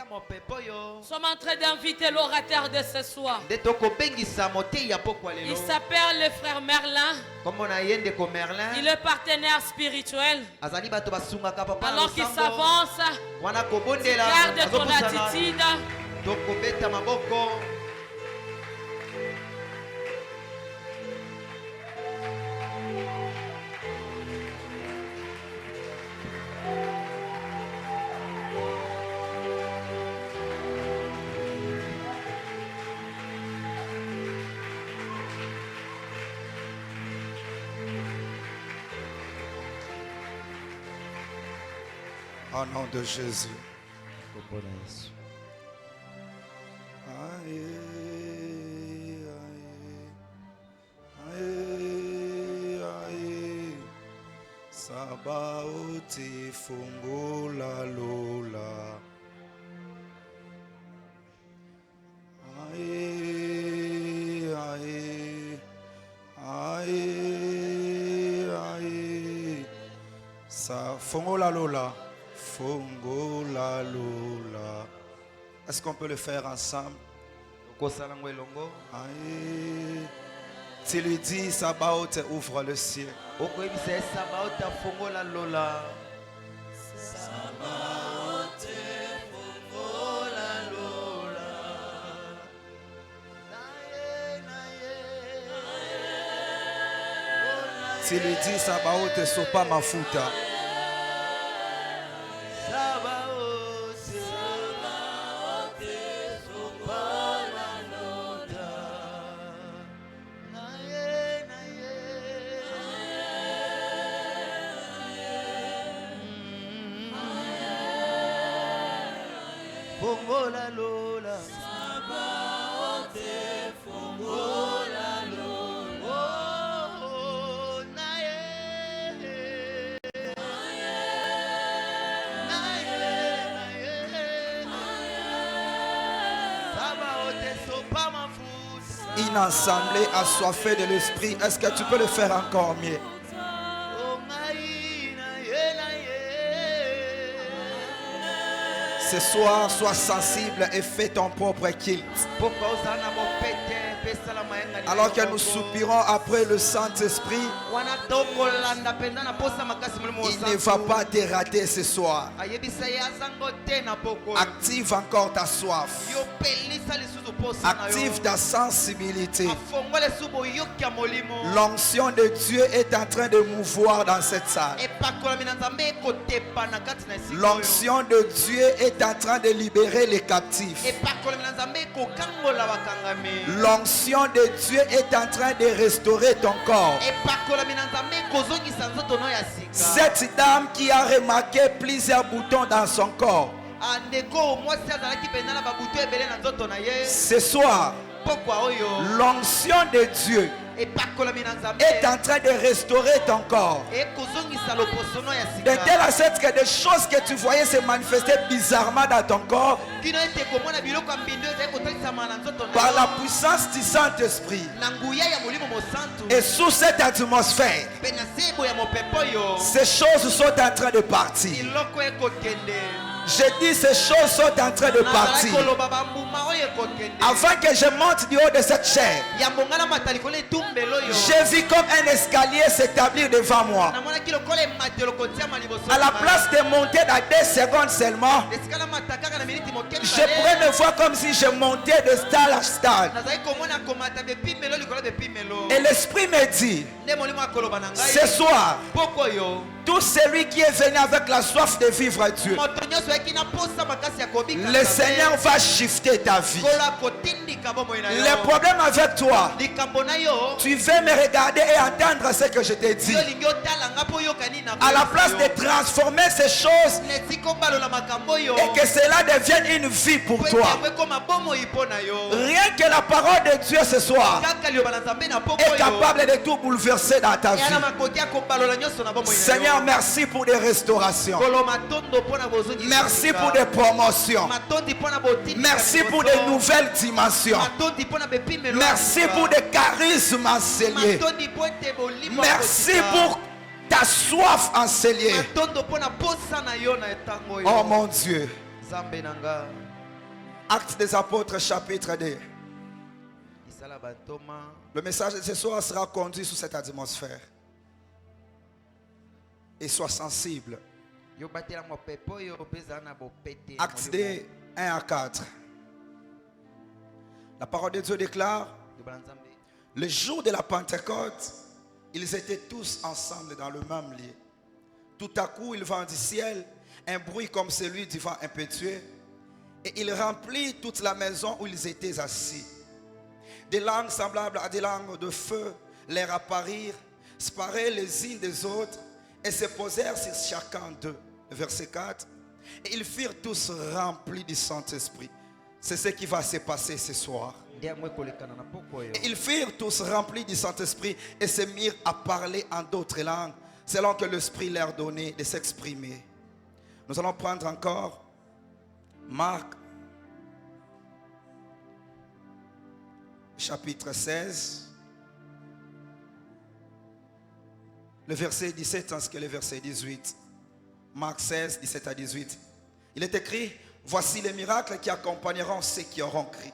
Nous sommes en train d'inviter l'orateur de ce soir. Il s'appelle le frère Merlin. Il est partenaire spirituel. Alors qu'il s'avance, garde ton attitude. Au nom de Jésus. Aïe, aïe, aïe, Sabaoti fungula lola. Aïe, aïe, aïe, aïe, sa fungula lola. Fongola lola. Est-ce qu'on peut le faire ensemble? Aïe. Tu lui dis, Sabaoth ouvre le ciel. Sabaoth fongola lola. Sabaoth fongola lola. Tu lui dis, Sabaoth sopa mafuta. Fongola lola, Sabaoth fongola lola. Oh, nae, Sabaoth sopa mafuta. Une assemblée assoiffée de l'esprit. Est-ce que tu peux le faire encore mieux? Ce soir, sois sensible et fais ton propre culte. Alors que nous soupirons après le Saint-Esprit, il ne va pas te rater ce soir. Active encore ta soif. Active ta sensibilité. L'onction de Dieu est en train de mouvoir dans cette salle. L'onction de Dieu est en train de libérer les captifs. L'onction de Dieu est en train de restaurer ton corps. Cette dame qui a remarqué plusieurs boutons dans son corps, ce soir, l'onction de Dieu est en train de restaurer ton corps. De telle sorte que des choses que tu voyais se manifester bizarrement dans ton corps, par la puissance du Saint-Esprit et sous cette atmosphère, ces choses sont en train de partir. Je dis ces choses sont en train de partir. Avant que je monte du haut de cette chair, j'ai vu comme un escalier s'établir devant moi. À la place de monter dans 2 secondes seulement, je pourrais me voir comme si je montais de stade à stade. Et l'esprit me dit, ce soir, tout celui qui est venu avec la soif de vivre Dieu, le Seigneur va shifter ta vie. Le problème avec toi, tu veux me regarder et entendre ce que je te dis. À la place de transformer ces choses et que cela devienne une vie pour toi, rien que la parole de Dieu ce soir est capable de tout bouleverser dans ta vie. Seigneur, merci pour des restaurations. Merci pour des promotions. Merci pour des nouvelles dimensions. Merci pour des charismes enseigés. Merci pour ta soif enseigée. Oh mon Dieu. Actes des apôtres chapitre 2. Le message de ce soir sera conduit sous cette atmosphère. Et sois sensible. Actes 2, 1 à 4. La parole de Dieu déclare: le jour de la Pentecôte, ils étaient tous ensemble dans le même lieu. Tout à coup, il vint du ciel un bruit comme celui du vent impétueux, et il remplit toute la maison où ils étaient assis. Des langues semblables à des langues de feu leur apparurent, séparées les unes des autres, et se posèrent sur chacun d'eux. Verset 4. Et ils furent tous remplis du Saint-Esprit. C'est ce qui va se passer ce soir. Et ils furent tous remplis du Saint-Esprit et se mirent à parler en d'autres langues, selon que l'Esprit leur donnait de s'exprimer. Nous allons prendre encore Marc, chapitre 16, le verset 17 ainsi que le verset 18. Marc 16, 17 à 18. Il est écrit: voici les miracles qui accompagneront ceux qui auront cru.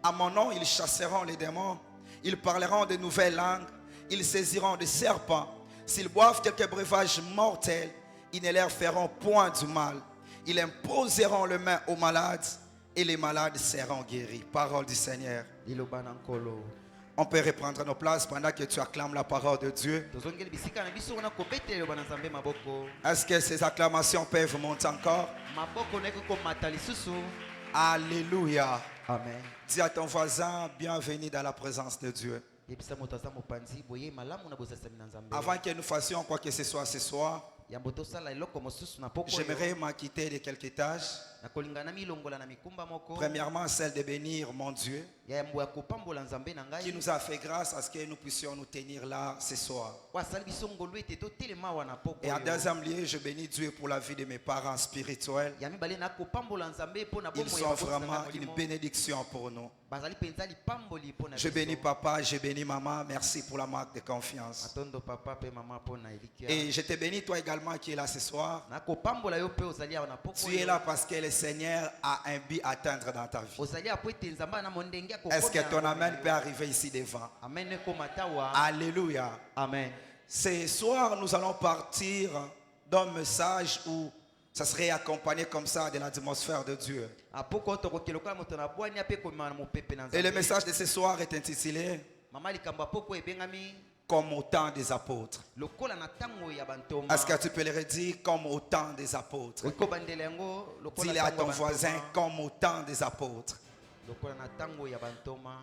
À mon nom, ils chasseront les démons, ils parleront de nouvelles langues, ils saisiront des serpents. S'ils boivent quelques breuvages mortels, ils ne leur feront point du mal. Ils imposeront les mains aux malades et les malades seront guéris. Parole du Seigneur. On peut reprendre nos places pendant que tu acclames la parole de Dieu. Est-ce que ces acclamations peuvent monter encore? Alléluia. Amen. Dis à ton voisin: bienvenue dans la présence de Dieu. Avant que nous fassions quoi que ce soit ce soir, j'aimerais m'acquitter de quelques tâches. Premièrement, celle de bénir mon Dieu, qui nous a fait grâce à ce que nous puissions nous tenir là ce soir. Et en deuxième lieu, je bénis Dieu pour la vie de mes parents spirituels. Ils sont vraiment une bénédiction pour nous. Je bénis papa, je bénis maman. Merci pour la marque de confiance. Et je te bénis toi également qui es là ce soir. Tu es là parce que le Seigneur a un but à atteindre dans ta vie. Est-ce que ton amen peut arriver ici devant? Alléluia. Amen. Ce soir, nous allons partir d'un message où ça serait accompagné comme ça de l'atmosphère de Dieu. Et le message de ce soir est intitulé comme au temps des apôtres. Est-ce que tu peux le redire? Comme au temps des apôtres. Dis-le à ton voisin: comme au temps des apôtres.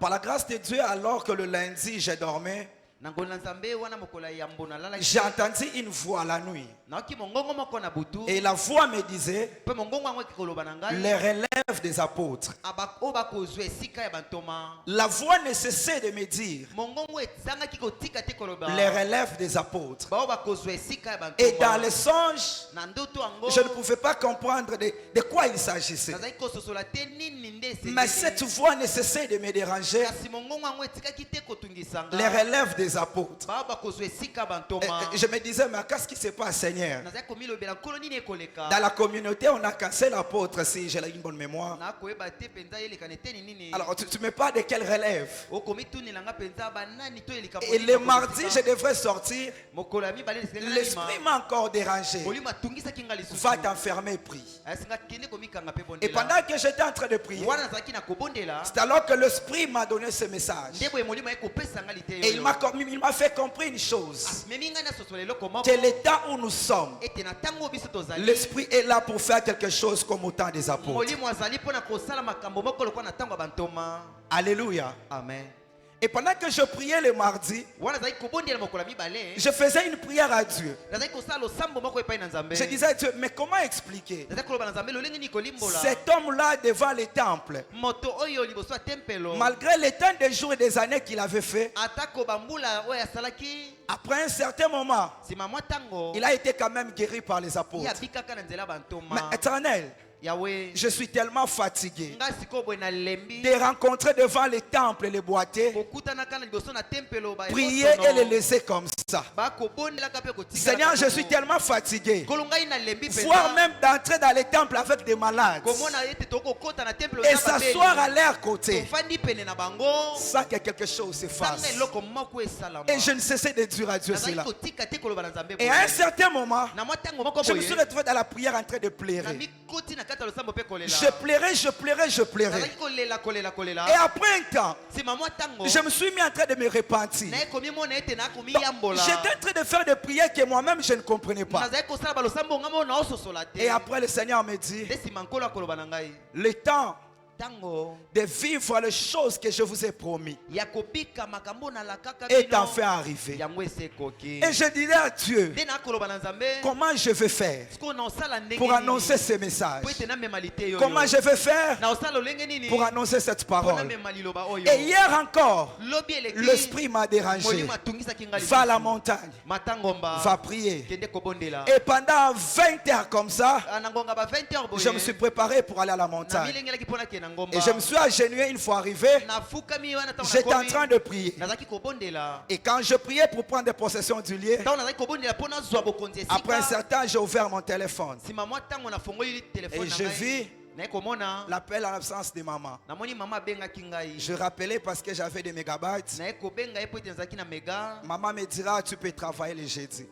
Par la grâce de Dieu, alors que le lundi je dormais, j'ai entendu une voix la nuit. Et la voix me disait: les relèves des apôtres. La voix ne cessait de me dire: les relèves des apôtres. Et dans les songes, je ne pouvais pas comprendre de quoi il s'agissait. Mais cette voix ne cessait de me déranger. Les relèves des apôtres. Et je me disais: mais qu'est-ce qui se passe, Seigneur? Dans la communauté, on a cassé l'apôtre, si j'ai une bonne mémoire. Alors tu me parles de quelle relève? Et le mardi, je devrais sortir. L'esprit m'a encore dérangé. Va t'enfermer, prie. Et pendant que j'étais en train de prier, c'est alors que l'esprit m'a donné ce message. Et il m'a fait comprendre une chose: que le temps où nous sommes, l'esprit est là pour faire quelque chose comme au temps des apôtres. Alléluia. Amen. Et pendant que je priais le mardi, je faisais une prière à Dieu. Je disais à Dieu: mais comment expliquer cet homme-là devant le temple, malgré les temps de jours et des années qu'il avait fait? Après un certain moment, il a été quand même guéri par les apôtres. Mais Éternel, Je suis tellement fatigué de rencontrer devant les temples et les boîtiers, prier et les laisser comme ça. Seigneur, je suis tellement fatigué, voire même d'entrer dans les temples avec des malades et s'asseoir à leur côté sans que quelque chose se fasse. Et je ne cessais de dire à Dieu cela. Et à un certain moment, je me suis retrouvé dans la prière en train de pleurer. Je pleurais. Et après un temps, je me suis mis en train de me repentir. J'étais en train de faire des prières que moi-même je ne comprenais pas. Et après le Seigneur me dit, le temps de vivre les choses que je vous ai promis est enfin arrivé. Et je dirais à Dieu, comment je vais faire pour annoncer ce message? Comment je vais faire pour annoncer cette parole? Et hier encore, l'esprit m'a dérangé. Va à la montagne, va prier. Et pendant 20 heures comme ça, je me suis préparé pour aller à la montagne. Et je me suis agenouillé une fois arrivé. J'étais en train de prier. Et quand je priais pour prendre possession du lieu, après un certain temps, j'ai ouvert mon téléphone. Et je vis l'appel en absence de maman. Je rappelais parce que j'avais des mégabytes. Maman me dira, tu peux travailler le jeudi.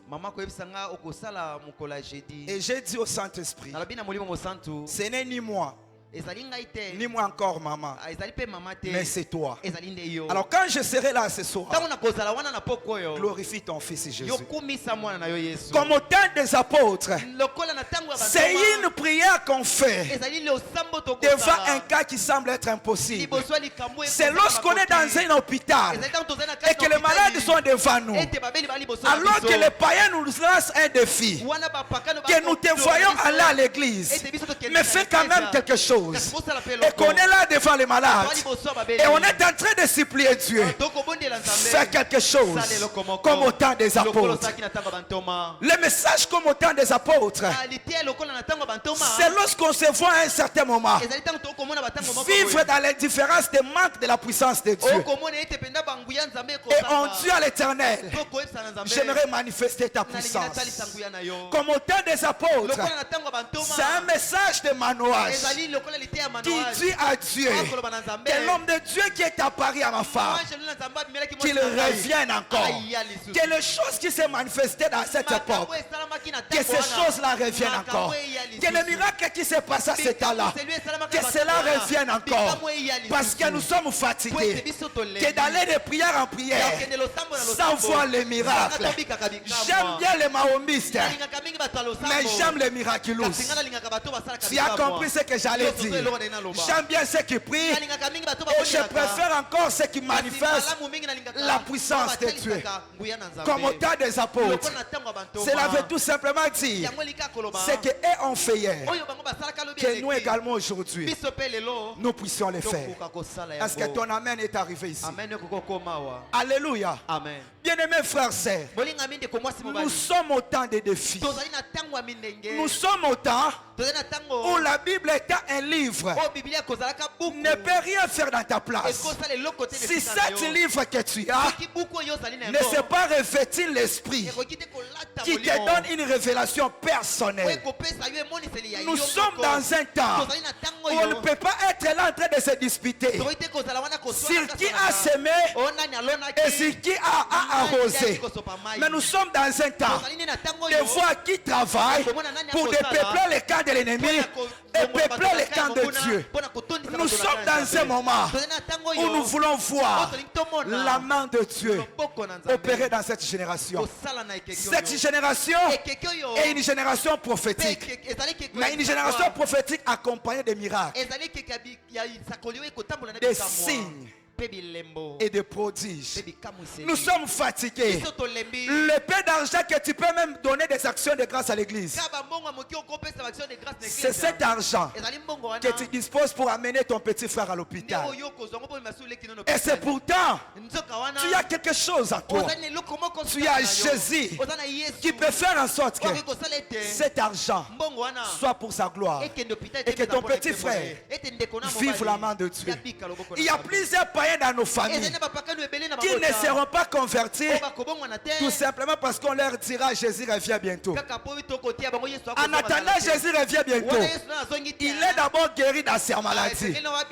Et j'ai dit au Saint-Esprit, ce n'est ni moi, ni moi encore maman, mais c'est toi. Alors quand je serai là ce soir, glorifie ton fils Jésus. Comme au temps des apôtres, c'est une prière qu'on fait devant un cas qui semble être impossible. C'est lorsqu'on est dans un hôpital et que les malades sont devant nous, alors que les païens nous lancent un défi, que nous te voyons aller à l'église, mais fais quand même quelque chose. Et qu'on est là devant les malades et on est en train de supplier Dieu, fais quelque chose comme au temps des apôtres. Le message comme au temps des apôtres, c'est lorsqu'on se voit à un certain moment vivre dans l'indifférence des manques de la puissance de Dieu et on dit à l'Éternel, j'aimerais manifester ta puissance. Comme au temps des apôtres, c'est un message de manouage qui dit à Dieu que l'homme de Dieu qui est apparu à ma femme, qu'il revienne encore, que les choses qui se manifestaient dans cette époque, que ces choses-là reviennent encore, que le miracle qui s'est passé à ce temps-là, que cela revienne encore, parce que nous sommes fatigués, que d'aller de prière en prière sans voir les miracles. J'aime bien les mahomistes, mais j'aime les miraculous. Tu as compris ce que j'allais dire? J'aime bien ceux qui prient et je préfère encore ceux qui manifestent la puissance de Dieu. Comme au temps des apôtres, cela veut tout simplement dire ce qu'eux ont fait hier, que nous également aujourd'hui, nous puissions le faire. Est-ce que ton amen est arrivé ici? Alléluia. Bien-aimés frères et sœurs, nous sommes au temps des défis. Nous sommes au temps où la Bible est un livre, ne peut rien faire dans ta place. Si cet livre que tu as ne s'est pas revêtu l'esprit qui te donne une révélation personnelle, nous sommes dans un temps où on ne peut pas être là en train de se disputer sur qui a semé et sur qui a arrosé. Mais nous sommes dans un temps de voir qui travaille pour dépeupler les camps de l'ennemi et peupler les camps de Dieu. Nous sommes dans un moment où nous voulons voir la main de Dieu opérer dans cette génération. Cette génération est une génération prophétique, mais une génération prophétique accompagnée de miracles, des signes et de prodiges. Nous sommes fatigués. Le peu d'argent que tu peux même donner des actions de grâce à l'église, c'est cet argent que tu disposes pour amener ton petit frère à l'hôpital. Et c'est pourtant, tu as quelque chose en toi. Tu as Jésus qui peut faire en sorte que cet argent soit pour sa gloire et que ton petit frère vive la main de Dieu. Il y a plusieurs païens dans nos familles qui ne seront pas convertis tout simplement parce qu'on leur dira Jésus revient bientôt. En attendant, Jésus revient bientôt. Il est d'abord guéri dans sa maladie. Et là,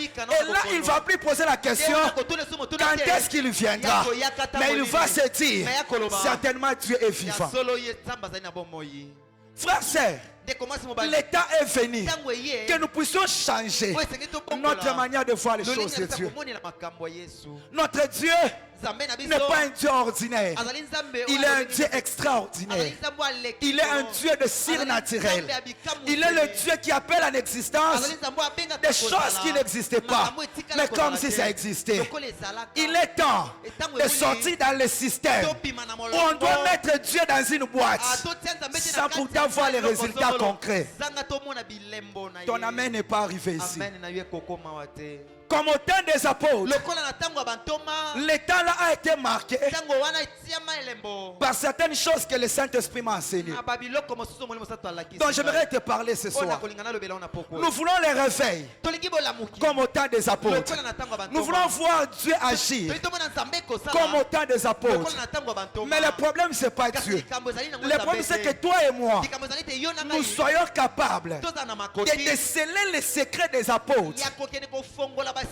il ne va plus poser la question quand est-ce qu'il viendra. Mais il va se dire certainement Dieu est vivant. Frères, sœurs, le temps est venu que nous puissions changer notre manière de voir les choses de Dieu. Notre Dieu n'est pas un Dieu ordinaire. Il est un Dieu extraordinaire. Il est un Dieu de surnaturel. Il est le Dieu qui appelle en existence des choses qui n'existaient pas, mais comme si ça existait. Il est temps de sortir dans le système où on doit mettre Dieu dans une boîte sans pourtant voir les résultats concrets. Ton amen n'est pas arrivé ici. Comme au temps des apôtres, le temps là a été marqué par certaines choses que le Saint-Esprit m'a enseignées. Donc j'aimerais te parler ce soir. Nous voulons les réveils comme au temps des apôtres. Nous voulons voir Dieu agir comme au temps des apôtres. Mais le problème c'est pas Dieu. Le problème c'est que toi et moi, nous soyons capables de déceler les secrets des apôtres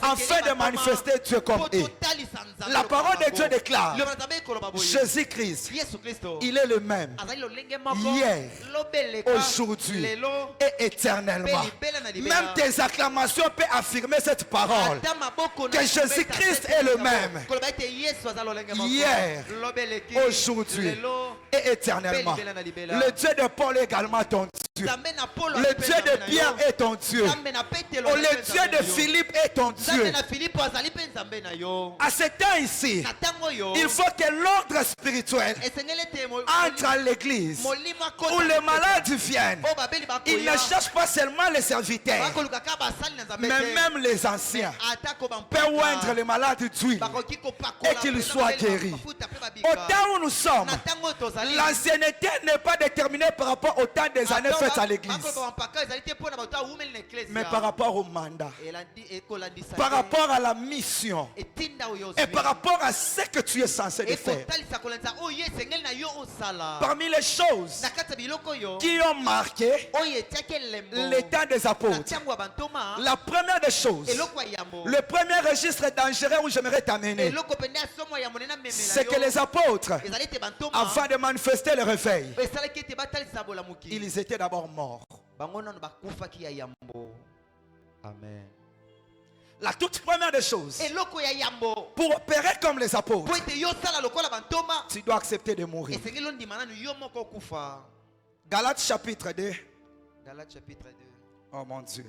afin de manifester Dieu comme eux. La parole de Dieu déclare Jésus-Christ, il est le même hier, aujourd'hui et éternellement. Même tes acclamations peuvent affirmer cette parole, que Jésus-Christ est le même hier, aujourd'hui et éternellement. Le Dieu de Paul est également ton Dieu. Le Dieu de Pierre est ton Dieu. Le Dieu de Philippe est ton Dieu. À ce temps ici, il faut que l'ordre spirituel entre à l'église où les malades viennent. Ils ne cherchent pas seulement les serviteurs, mais même les anciens peuvent oindre les malades d'huile et qu'ils soient guéris. Au temps où nous sommes, l'ancienneté n'est pas déterminée par rapport au temps des années faites à l'église, mais par rapport au mandat, par rapport à la mission et par rapport à ce que tu es censé de faire. Parmi les choses qui ont marqué l'état des apôtres, la première des choses, le premier registre dangereux où j'aimerais t'amener, c'est que les apôtres, avant de manifester le réveil, ils étaient d'abord morts. Amen. La toute première des choses, pour opérer comme les apôtres, tu dois accepter de mourir. Galates chapitre 2. Oh mon Dieu.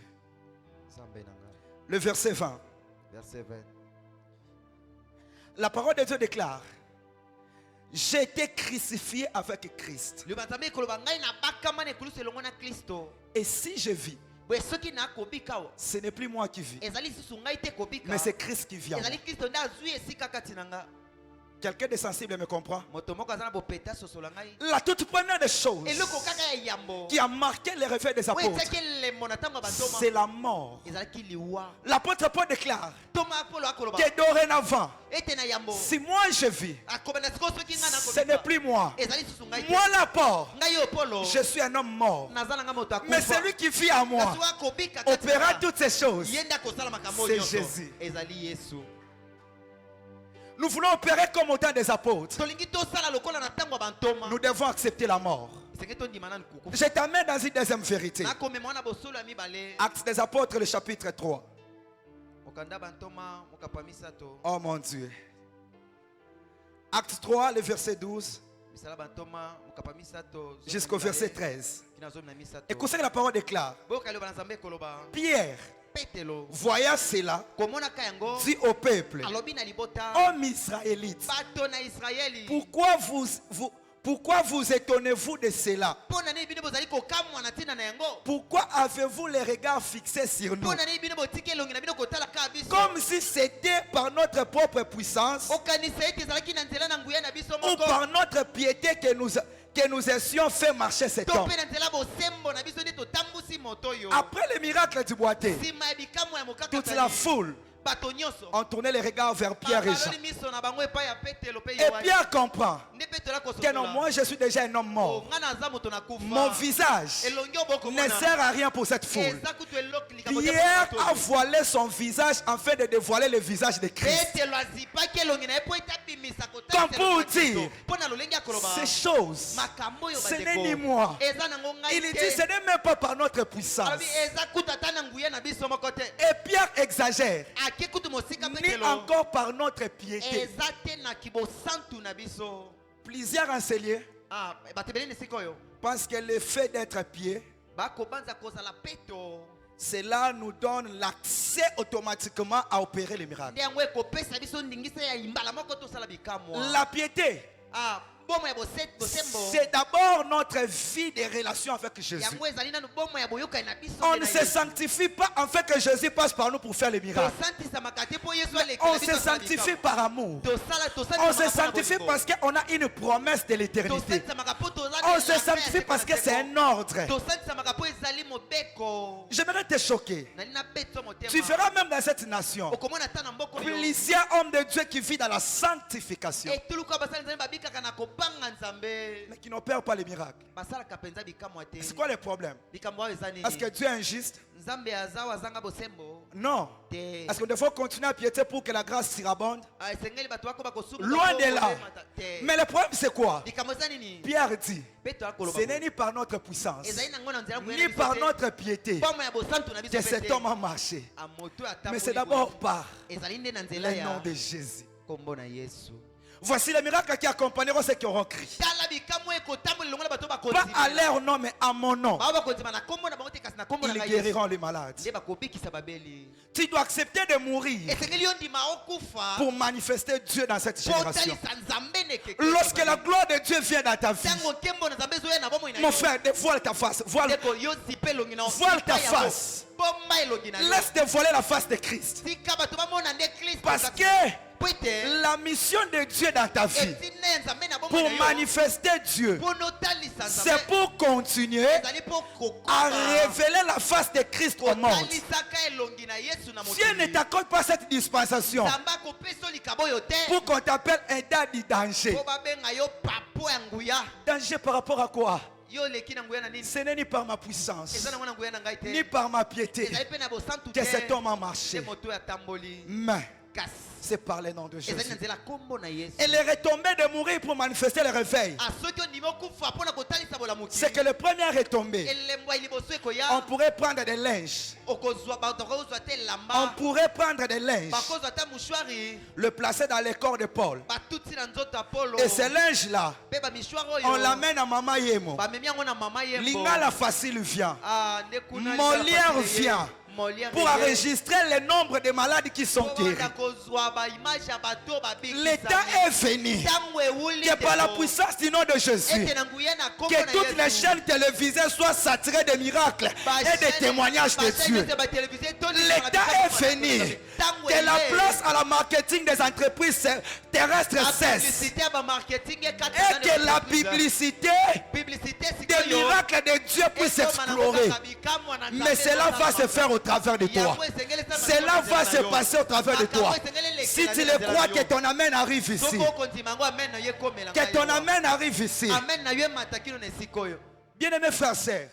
Le verset 20. La parole de Dieu déclare: j'ai été crucifié avec Christ. Et si je vis, ce n'est plus moi qui vis, mais c'est Christ qui vit en moi. Quelqu'un de sensible me comprend? La toute première des choses qui a marqué le réveil des apôtres, c'est la mort. L'apôtre Paul déclare que dorénavant, si moi je vis, ce n'est plus moi. Moi l'apport, je suis un homme mort. Mais celui qui vit en moi opérera toutes ces choses, c'est Jésus. Nous voulons opérer comme au temps des apôtres. Nous devons accepter la mort. Je t'amène dans une deuxième vérité. Actes des apôtres, le chapitre 3. Oh mon Dieu. Acte 3, le verset 12 jusqu'au verset 13. Écoutez, la parole déclare: Pierre, voyant cela, dit au peuple, hommes israélites, pourquoi vous étonnez-vous de cela? Pourquoi avez-vous les regards fixés sur nous? Comme si c'était par notre propre puissance ou par notre piété que nous ayons fait marcher cet homme. Après le miracle du boité, toute la foule ont tourné les regards vers Pierre et Jean. Et Pierre comprend que non, moi je suis déjà un homme mort. Mon visage ne sert à rien pour cette foule. Pierre a voilé son visage afin de dévoiler le visage de Christ. Comme pour dire, ces choses, ce n'est ni moi. Il dit, ce n'est même pas par notre puissance. Et Pierre exagère. Ni encore par notre piété. Plusieurs enseignants pensent que le fait d'être pied, cela nous donne l'accès automatiquement à opérer les miracles. La piété, c'est d'abord notre vie de relation avec Jésus. On ne se sanctifie pas en fait que Jésus passe par nous pour faire les miracles. On se sanctifie par amour. On se sanctifie parce qu'on a une promesse de l'éternité. On se sanctifie parce que c'est un ordre. J'aimerais te choquer. Tu verras même dans cette nation plusieurs hommes de Dieu qui vivent dans la sanctification, mais qui n'opèrent pas les miracles. C'est quoi le problème? Est-ce que Dieu est injuste? Non. Est-ce qu'on devrait continuer à piéter pour que la grâce surabonde? Loin de là. Mais le problème c'est quoi? Pierre dit, ce n'est ni par notre puissance, ni par notre piété que cet homme a marché. Mais c'est d'abord par le nom de Jésus. Voici les miracles qui accompagneront ceux qui auront crié. Pas à leur nom, mais à mon nom. Ils guériront les malades. Tu dois accepter de mourir pour manifester Dieu dans cette génération. Lorsque la gloire de Dieu vient dans ta vie, mon frère, dévoile ta face. Voile ta face. Laisse dévoiler la face de Christ. Parce que la mission de Dieu dans ta vie, pour manifester Dieu, c'est pour continuer à révéler la face de Christ au monde. Dieu ne t'accorde pas cette dispensation pour qu'on t'appelle un tas de danger. Danger par rapport à quoi? Ce n'est ni par ma puissance, ni par ma piété que cet homme a marché, mais c'est par le nom de Jésus. Elle est retombée de mourir pour manifester le réveil. C'est que le premier est tombé. On pourrait prendre des linges. On pourrait prendre des linges, le placer dans le corps de Paul. Et ce linge-là, on l'amène à Mama Yemo. Lingala facile vient. Molière vient pour enregistrer le nombre de malades qui sont guéris. L'état est venu que par la puissance du nom de Jésus, que toutes les chaînes télévisées soient saturées de miracles et de témoignages de Dieu. L'état est venu que la place à la marketing des entreprises terrestres cesse et que la publicité des miracles de Dieu puisse explorer. Mais cela va se faire au travers de toi. Cela va se passer au travers de toi. Si tu le crois, que ton amen arrive ici. Que ton amen arrive ici. Bien-aimés frères et sœurs,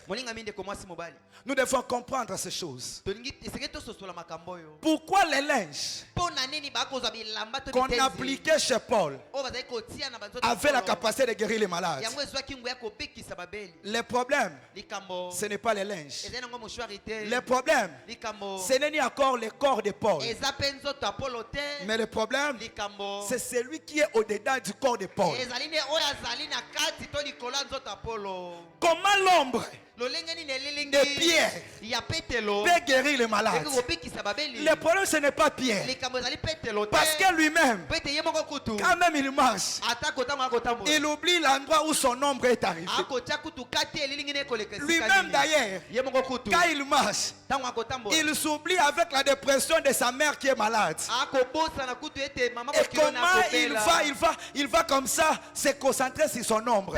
nous devons comprendre ces choses. Pourquoi les linges qu'on appliquait chez Paul avaient la capacité de guérir les malades? Le problème, ce n'est pas les linges. Le problème, ce n'est ni encore le corps de Paul. Mais le problème, c'est celui qui est au-dedans du corps de Paul. Comment l'ombre de Pierre peut guérir les malades. Le problème, ce n'est pas Pierre. Parce que lui-même, quand même il marche, il oublie l'endroit où son ombre est arrivé. Lui-même d'ailleurs, quand il marche, il s'oublie avec la dépression de sa mère qui est malade. Et comment il va comme ça se concentrer sur son ombre.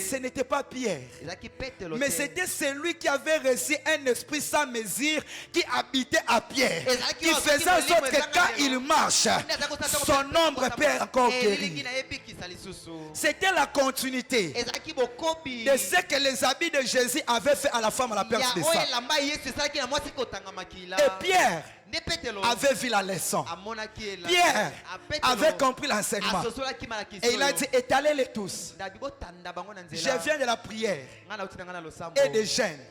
Ce n'était pas Pierre, mais c'était celui qui avait reçu un esprit sans mesure qui habitait à Pierre, qui faisait en sorte que quand il marche, son ombre peut encore guérir. C'était la continuité de ce que les habits de Jésus avaient fait à la femme à la perche de sang. Et Pierre avait vu la leçon. Pierre avait compris l'enseignement. Et il a dit, étalez-les tous. Je viens de la prière et des jeûnes.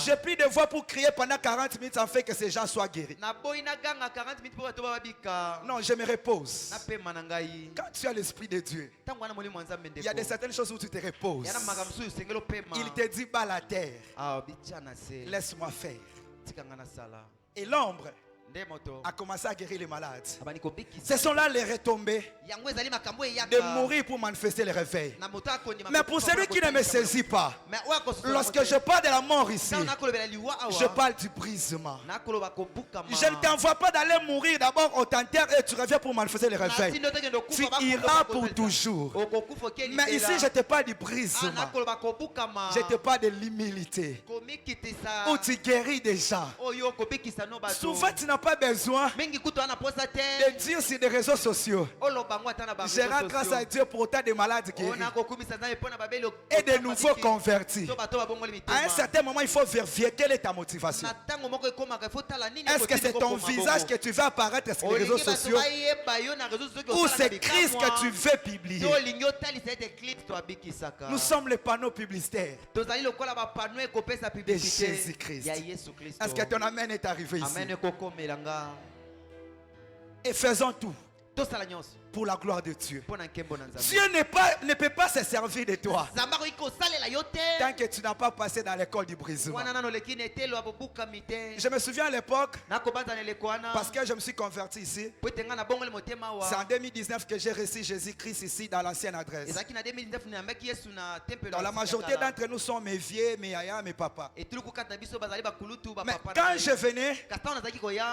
J'ai pris des voix pour crier pendant 40 minutes afin que ces gens soient guéris. Non, je me repose. Quand tu as l'esprit de Dieu, il y a de certaines choses où tu te reposes. Il te dit, bas la terre. Laisse-moi faire. Et l'ombre a commencé à guérir les malades. Ce sont là les retombées de mourir pour manifester le réveil. Mais pour celui qui ne me saisit pas, lorsque je parle de la mort ici, je parle du brisement. Je ne t'envoie pas d'aller mourir d'abord au terre et tu reviens pour manifester le réveil. Tu iras pour toujours. Mais ici je te parle du brisement. Je te parle de l'humilité où tu guéris des gens. Souvent tu n'as pas besoin de dire sur les réseaux sociaux, je rends grâce à Dieu pour autant de malades guéris et de nouveaux convertis. À un certain moment il faut vérifier quelle est ta motivation. Est-ce que c'est ton visage que tu veux apparaître sur les réseaux sociaux ou c'est Christ que tu veux publier? Nous sommes les panneaux publicitaires de Jésus-Christ. Est-ce que ton amen est arrivé ici? Et faisons tout pour la gloire de Dieu. Dieu ne peut pas se servir de toi tant que tu n'as pas passé dans l'école du brisement. Je me souviens à l'époque, parce que je me suis converti ici, c'est en 2019 que j'ai reçu Jésus-Christ ici dans l'ancienne adresse. Donc la majorité d'entre nous sont mes vieux, mes yaya, mes papas. Mais quand je venais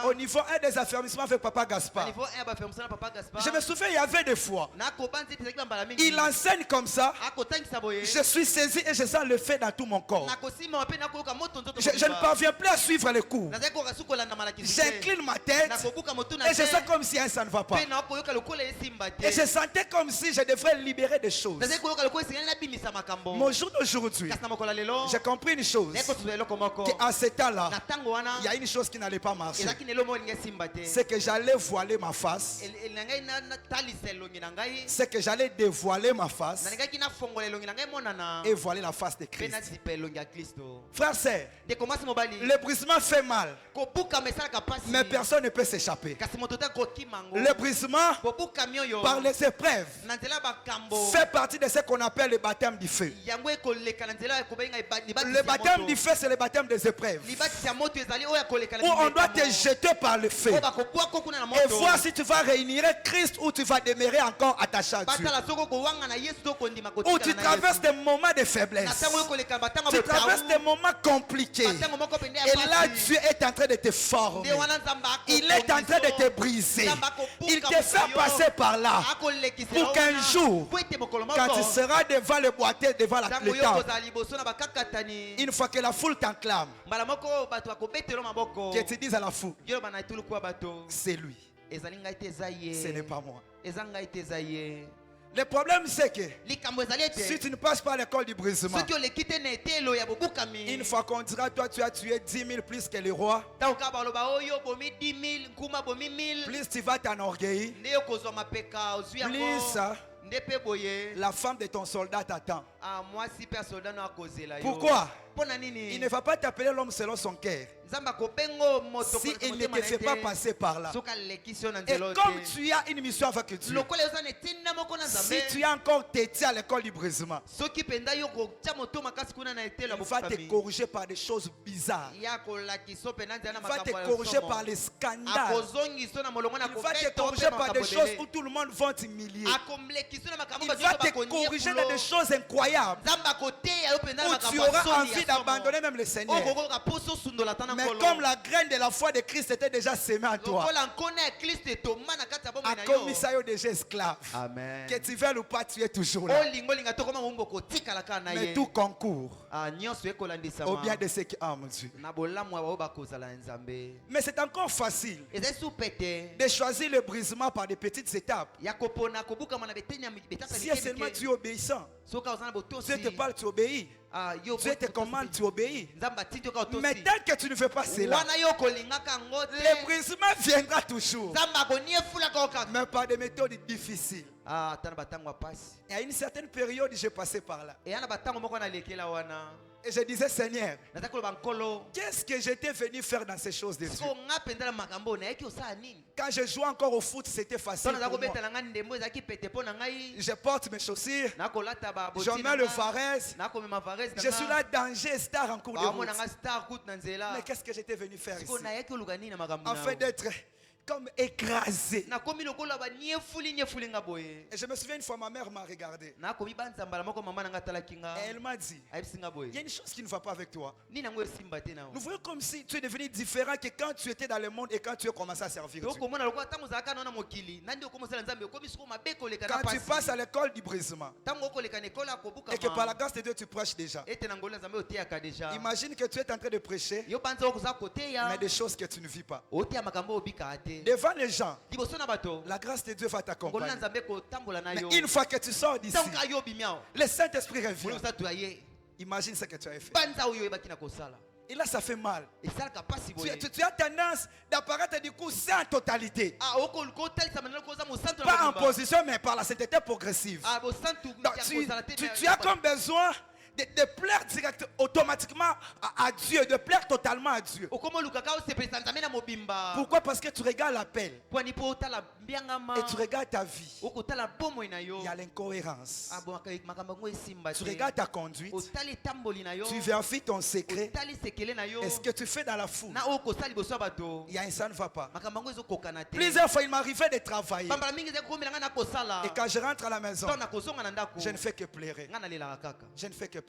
au niveau 1 des affermissements avec Papa Gaspard, je me souviens, il y avait des fois, il enseigne comme ça, je suis saisi et je sens le feu dans tout mon corps. Je ne parviens plus à suivre les cours. J'incline ma tête et je sens comme si ça ne va pas. Et je sentais comme si je devrais libérer des choses. Mon jour d'aujourd'hui, j'ai compris une chose, qu'à ce temps-là, il y a une chose qui n'allait pas marcher. C'est que j'allais voiler ma face. C'est que j'allais dévoiler ma face et voiler la face de Christ. Frère, c'est le brisement fait mal, mais personne ne peut s'échapper. Le brisement par les épreuves fait partie de ce qu'on appelle le baptême du feu. Le baptême du feu, c'est le baptême des épreuves où on doit te jeter par le feu et voir si tu vas réunir Christ ou tu vas demeurer encore attaché à Dieu. Ou tu traverses des moments de faiblesse, tu traverses des moments compliqués, et là Dieu est en train de te former, il est en train de te briser, il te fait passer par là pour qu'un jour, quand tu seras devant le boîtier, devant le temple, une fois que la foule t'enclame, que tu dises à la foule, c'est lui, ce n'est pas moi. Le problème c'est que si tu ne passes pas à l'école du brisement, une fois qu'on dira toi tu as tué 10 000 plus que le roi, plus tu vas t'enorgueillir, plus la femme de ton soldat t'attend. Pourquoi? Il ne va pas t'appeler l'homme selon son cœur. Si il ne te fait pas passer par là. Et comme tu as une mission avec Dieu, si tu as encore tété à l'école du brisement, il va te corriger par des choses bizarres. Il va te corriger par les scandales. Il va te corriger par des choses où tout le monde va t'humilier. Il va te corriger dans des choses incroyables où tu auras envie d'abandonner même le Seigneur. Mais comme la graine de la foi de Christ était déjà semée en toi, a commis ça déjà esclave. Amen. Que tu veuilles ou pas, tu es toujours là. Mais tout concourt au bien de ceux qui aiment Dieu. Mais c'est encore facile de choisir le brisement par des petites étapes. Si seulement tu es obéissant, Dieu te parle, tu obéis. Dieu te commande, tu obéis. Mais tant que tu ne fais pas cela, le brisement viendra toujours, mais par des méthodes difficiles. Et à une certaine période, j'ai passé par là. Et je disais, Seigneur, qu'est-ce que j'étais venu faire dans ces choses de Dieu? Quand je jouais encore au foot, c'était facile pour moi. Je porte mes chaussures, je mets le Fares, je suis là, danger, star en cours de route. Mais qu'est-ce que j'étais venu faire ici? En fait d'être comme écrasé. Et je me souviens une fois, ma mère m'a regardé. Et elle m'a dit, il y a une chose qui ne va pas avec toi. Nous voyons comme si tu es devenu différent que quand tu étais dans le monde et quand tu as commencé à servir Dieu. Quand tu passes à l'école du brisement et que par la grâce de Dieu tu prêches déjà. Imagine que tu es en train de prêcher, mais des choses que tu ne vis pas. Devant les gens, la grâce de Dieu va t'accompagner. Mais une fois que tu sors d'ici, le Saint-Esprit revient. Imagine ce que tu as fait. Et là, ça fait mal. Tu as tendance d'apparaître du coup sans totalité. Pas en position, mais par la sainteté progressive. Donc, tu as comme besoin de plaire direct, automatiquement à Dieu, de plaire totalement à Dieu. Pourquoi? Parce que tu regardes l'appel et tu regardes ta vie. Il y a l'incohérence. Tu regardes ta conduite, tu vérifies ton secret. Et ce que tu fais dans la foule, il y a un ça ne va pas. Plusieurs fois il m'arrivait de travailler et quand je rentre à la maison, je ne fais que pleurer. Je ne fais que pleurer.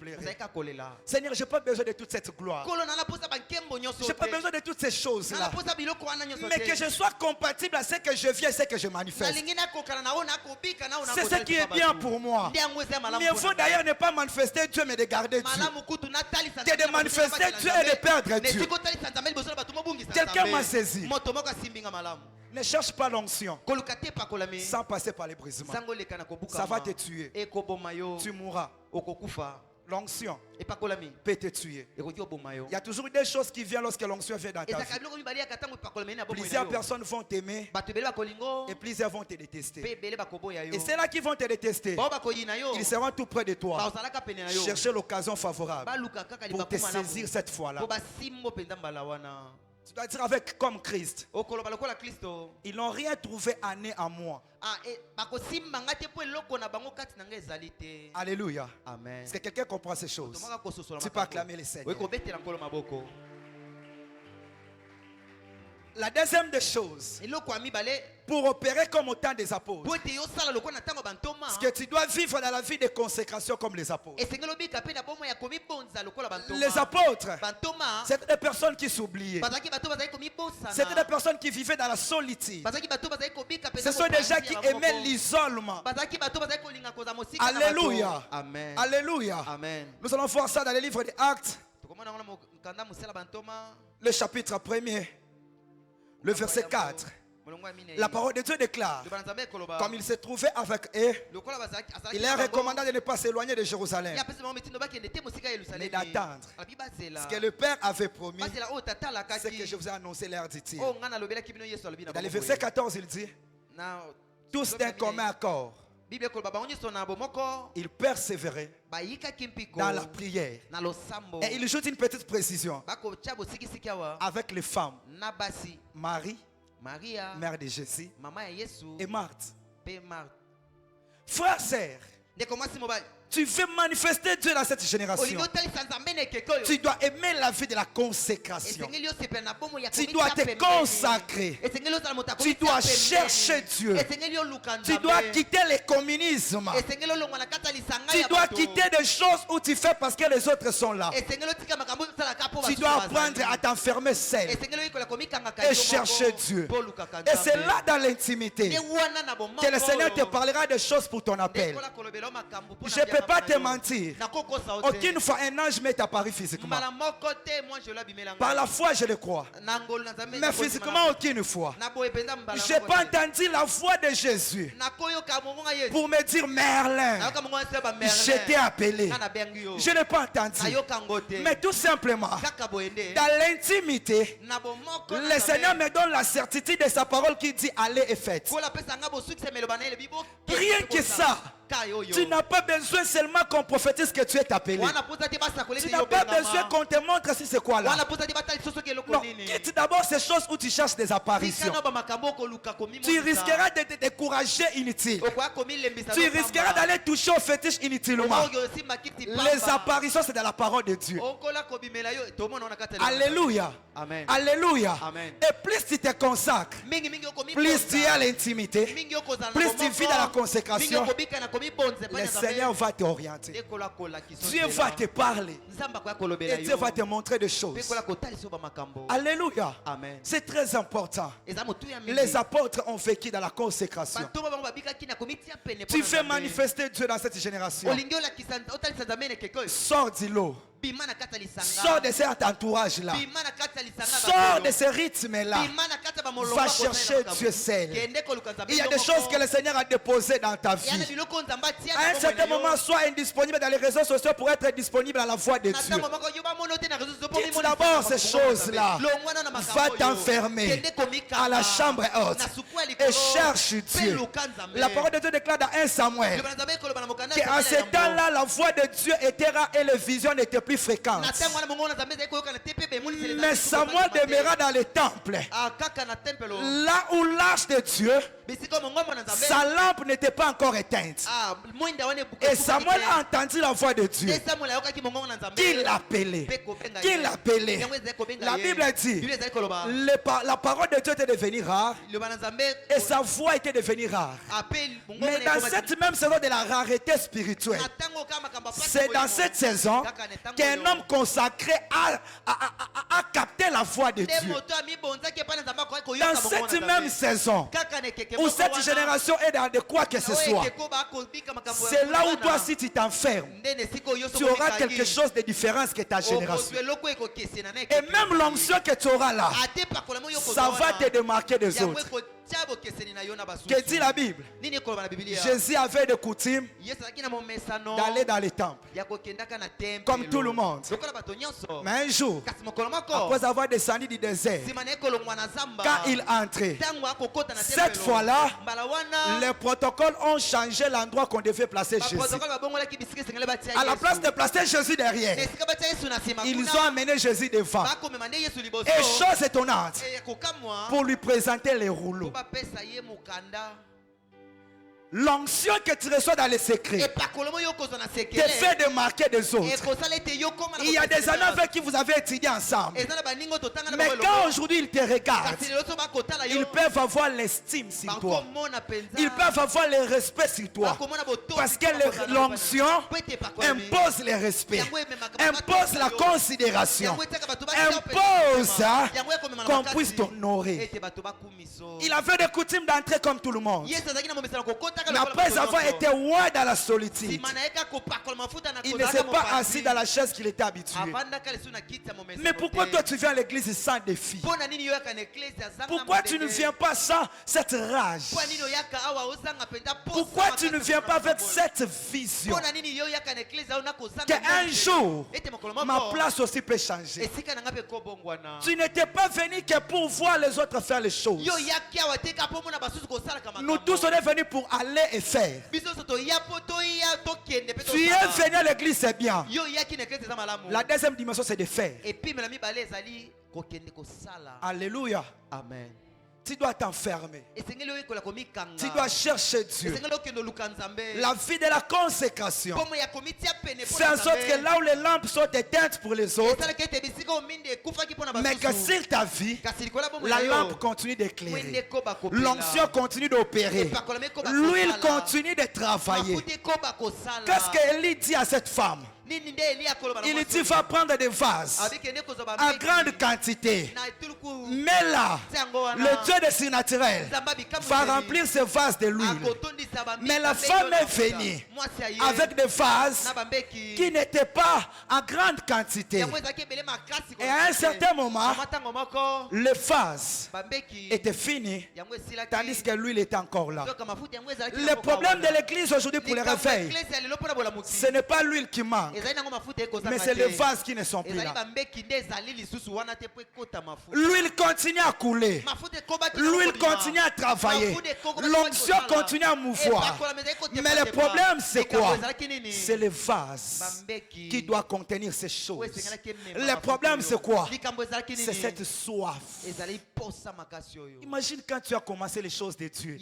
Seigneur, je n'ai pas besoin de toute cette gloire. Je n'ai pas besoin de toutes ces choses-là. Mais que je sois compatible à ce que je vis et ce que je manifeste. C'est ce qui est bien pour moi. Mieux vaut d'ailleurs ne pas manifester Dieu, mais de garder Dieu. Que de manifester Dieu et de perdre Dieu. Quelqu'un m'a saisi. Ne cherche pas l'onction sans passer par les brisements. Ça va te tuer. Tu mourras. L'onction peut te tuer. Il y a toujours des choses qui viennent lorsque l'onction vient dans ta vie. Plusieurs personnes vont t'aimer et plusieurs vont te détester. Et ceux-là qui vont te détester, ils seront tout près de toi. Chercher l'occasion favorable pour te saisir cette fois-là. Tu dois dire avec comme Christ. Ils n'ont rien trouvé en moi. Alléluia. Amen. Est-ce que quelqu'un comprend ces choses? Tu peux acclamer les Seigneurs. La deuxième des choses, pour opérer comme au temps des apôtres, ce que tu dois vivre dans la vie de consécration comme les apôtres. Les apôtres, c'était des personnes qui s'oubliaient. C'était des personnes qui vivaient dans la solitude. Ce sont des gens qui aimaient l'isolement. Alléluia. Amen. Alléluia. Amen. Nous allons voir ça dans le livre des Actes, le chapitre 1er. Le verset 4. La parole de Dieu déclare, comme il se trouvait avec eux, il leur recommanda de ne pas s'éloigner de Jérusalem, mais d'attendre ce que le Père avait promis, ce que je vous ai annoncé, leur dit-il. Dans le verset 14, il dit, tous d'un commun accord Il persévérait dans la prière. Et il ajoute une petite précision. Avec les femmes, Marie, mère de Jésus, et Marthe. Frères, sœurs, tu veux manifester Dieu dans cette génération. Tu dois aimer la vie de la consécration. Tu dois te consacrer. Tu dois chercher Dieu. Tu dois quitter le communisme. Tu dois quitter des choses où tu fais parce que les autres sont là. Tu dois apprendre à t'enfermer seul et chercher Dieu. Et c'est là dans l'intimité que le Seigneur te parlera des choses pour ton appel. Je ne peux pas te mentir. Aucune fois un ange m'est apparu physiquement. Par la foi je le crois. Mais physiquement aucune fois. Je n'ai pas entendu la voix de Jésus pour me dire Merlin, je t'ai appelé. Je n'ai pas entendu. Mais tout simplement, dans l'intimité, le Seigneur me donne la certitude de sa parole qui dit allez et faites. Rien que ça. Tu n'as pas besoin seulement qu'on prophétise que tu es appelé. Tu n'as pas besoin qu'on te montre si c'est quoi là. Non, quitte d'abord ces choses où tu cherches des apparitions. Tu risqueras de te décourager inutile. Tu risqueras d'aller toucher au fétiche inutilement. Les apparitions c'est dans la parole de Dieu. Alléluia. Amen. Alléluia. Amen. Et plus tu te consacres, plus tu es à l'intimité, plus tu vis dans la consécration, le Seigneur va t'orienter. Dieu va te parler. Et Dieu va te montrer des choses. Alléluia. Amen. C'est très important. Les apôtres ont vécu dans la consécration. Tu fais manifester Dieu dans cette génération. Sors du lot. Sors de cet entourage-là. Sors de ce rythme-là. Va chercher Dieu seul. Il y a des choses que le Seigneur a déposées dans ta vie. À un certain moment, sois indisponible dans les réseaux sociaux pour être disponible à la voix de Dieu. Quitte d'abord ces choses-là. Va t'enfermer à la chambre haute et cherche Dieu. La parole de Dieu déclare dans 1 Samuel qu'à ce temps-là, la voix de Dieu était rare et les visions n'étaient plus fréquentes. Mais Samuel demeura dans le temple, là où l'arche de Dieu, sa lampe n'était pas encore éteinte. Et Samuel a entendu la voix de Dieu qui l'appelait. La Bible dit la parole de Dieu était devenue rare et sa voix était devenue rare. Mais dans cette même saison de la rareté spirituelle, c'est dans cette saison qu'un homme consacré a capté la voix de Dieu. Dans cette même saison où cette génération est dans de quoi que ce soit, c'est là où toi, si tu t'enfermes, tu auras quelque chose de différent que ta génération. Et même l'onction que tu auras là, ça va te démarquer des autres. Que dit la Bible? Jésus avait de coutume d'aller dans les temples comme tout le monde. Mais un jour, après avoir descendu du désert, quand il entrait, cette fois-là, les protocoles ont changé l'endroit qu'on devait placer Jésus. À la place de placer Jésus derrière, ils ont amené Jésus devant. Et chose étonnante, pour lui présenter les rouleaux. L'onction que tu reçois dans les secrets te fait de marquer des autres. Il y a des années avec qui vous avez étudié ensemble. Mais quand aujourd'hui ils te regardent, ils peuvent avoir l'estime sur toi. Ils peuvent avoir le respect sur toi. Parce que l'onction impose le respect, impose la considération, impose qu'on puisse t'honorer. Il avait des coutumes d'entrer comme tout le monde. Mais après avoir été roi dans la solitude, il ne s'est pas assis dans la chaise qu'il était habitué. Mais pourquoi toi tu viens à l'église sans défi? Pourquoi tu ne viens pas sans cette rage? Pourquoi tu ne viens pas avec cette vision qu'un jour ma place aussi peut changer? Tu n'étais pas venu que pour voir les autres faire les choses. Nous tous on est venus pour aller aller et faire. Tu es venu à l'église, c'est bien. La deuxième dimension, c'est de faire. Alléluia. Amen. Tu dois t'enfermer. Tu dois chercher Dieu. La vie de la consécration. Fais en sorte que là où les lampes sont éteintes pour les autres, mais que sur ta vie, la lampe continue d'éclairer. L'onction continue d'opérer. L'huile continue de travailler. Qu'est-ce qu'Élie dit à cette femme? Il dit, va prendre des vases en grande quantité. Mais là, le Dieu de surnaturel va remplir ce vase de l'huile. Mais la femme est venue avec des vases qui n'étaient pas en grande quantité. Et à un certain moment, le vase était fini, tandis que l'huile était encore là. Le problème de l'église aujourd'hui pour le réveil, ce n'est pas l'huile qui manque, mais c'est les vases qui ne sont plus là. L'huile continue à couler. L'huile continue à travailler. L'onction continue à mouvoir. Mais le problème, c'est quoi? C'est le vase qui doit contenir ces choses. Le problème, c'est quoi? C'est cette soif. Imagine quand tu as commencé les choses de Dieu.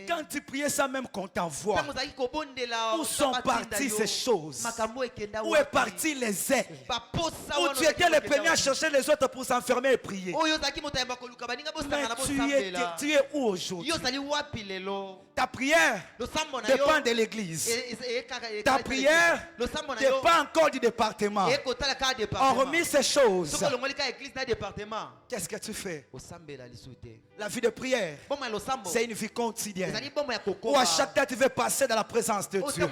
Quand tu priais sans même qu'on t'envoie. Où sont parties ces choses? Où est parti les ailes? Où tu étais le premier à chercher les autres pour s'enfermer et prier? Mais tu es où aujourd'hui? Ta prière dépend de l'église. Ta prière dépend encore du département. Hormis ces choses, qu'est-ce que tu fais? La vie de prière, c'est une vie quotidienne où à chaque temps tu veux passer dans la présence de Dieu.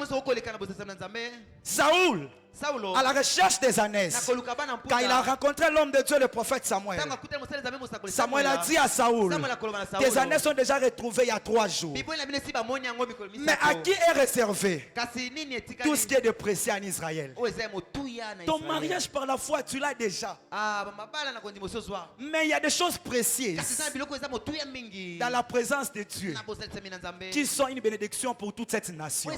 Saoul, à la recherche des ânesse, quand il a rencontré l'homme de Dieu, le prophète Samuel, Samuel a dit à Saoul, tes ânesse sont déjà retrouvées il y a 3 jours. Mais à qui est réservé tout ce qui est de précieux en Israël? Ton mariage par la foi, tu l'as déjà. Mais il y a des choses précieuses dans la présence de Dieu qui sont une bénédiction pour toute cette nation.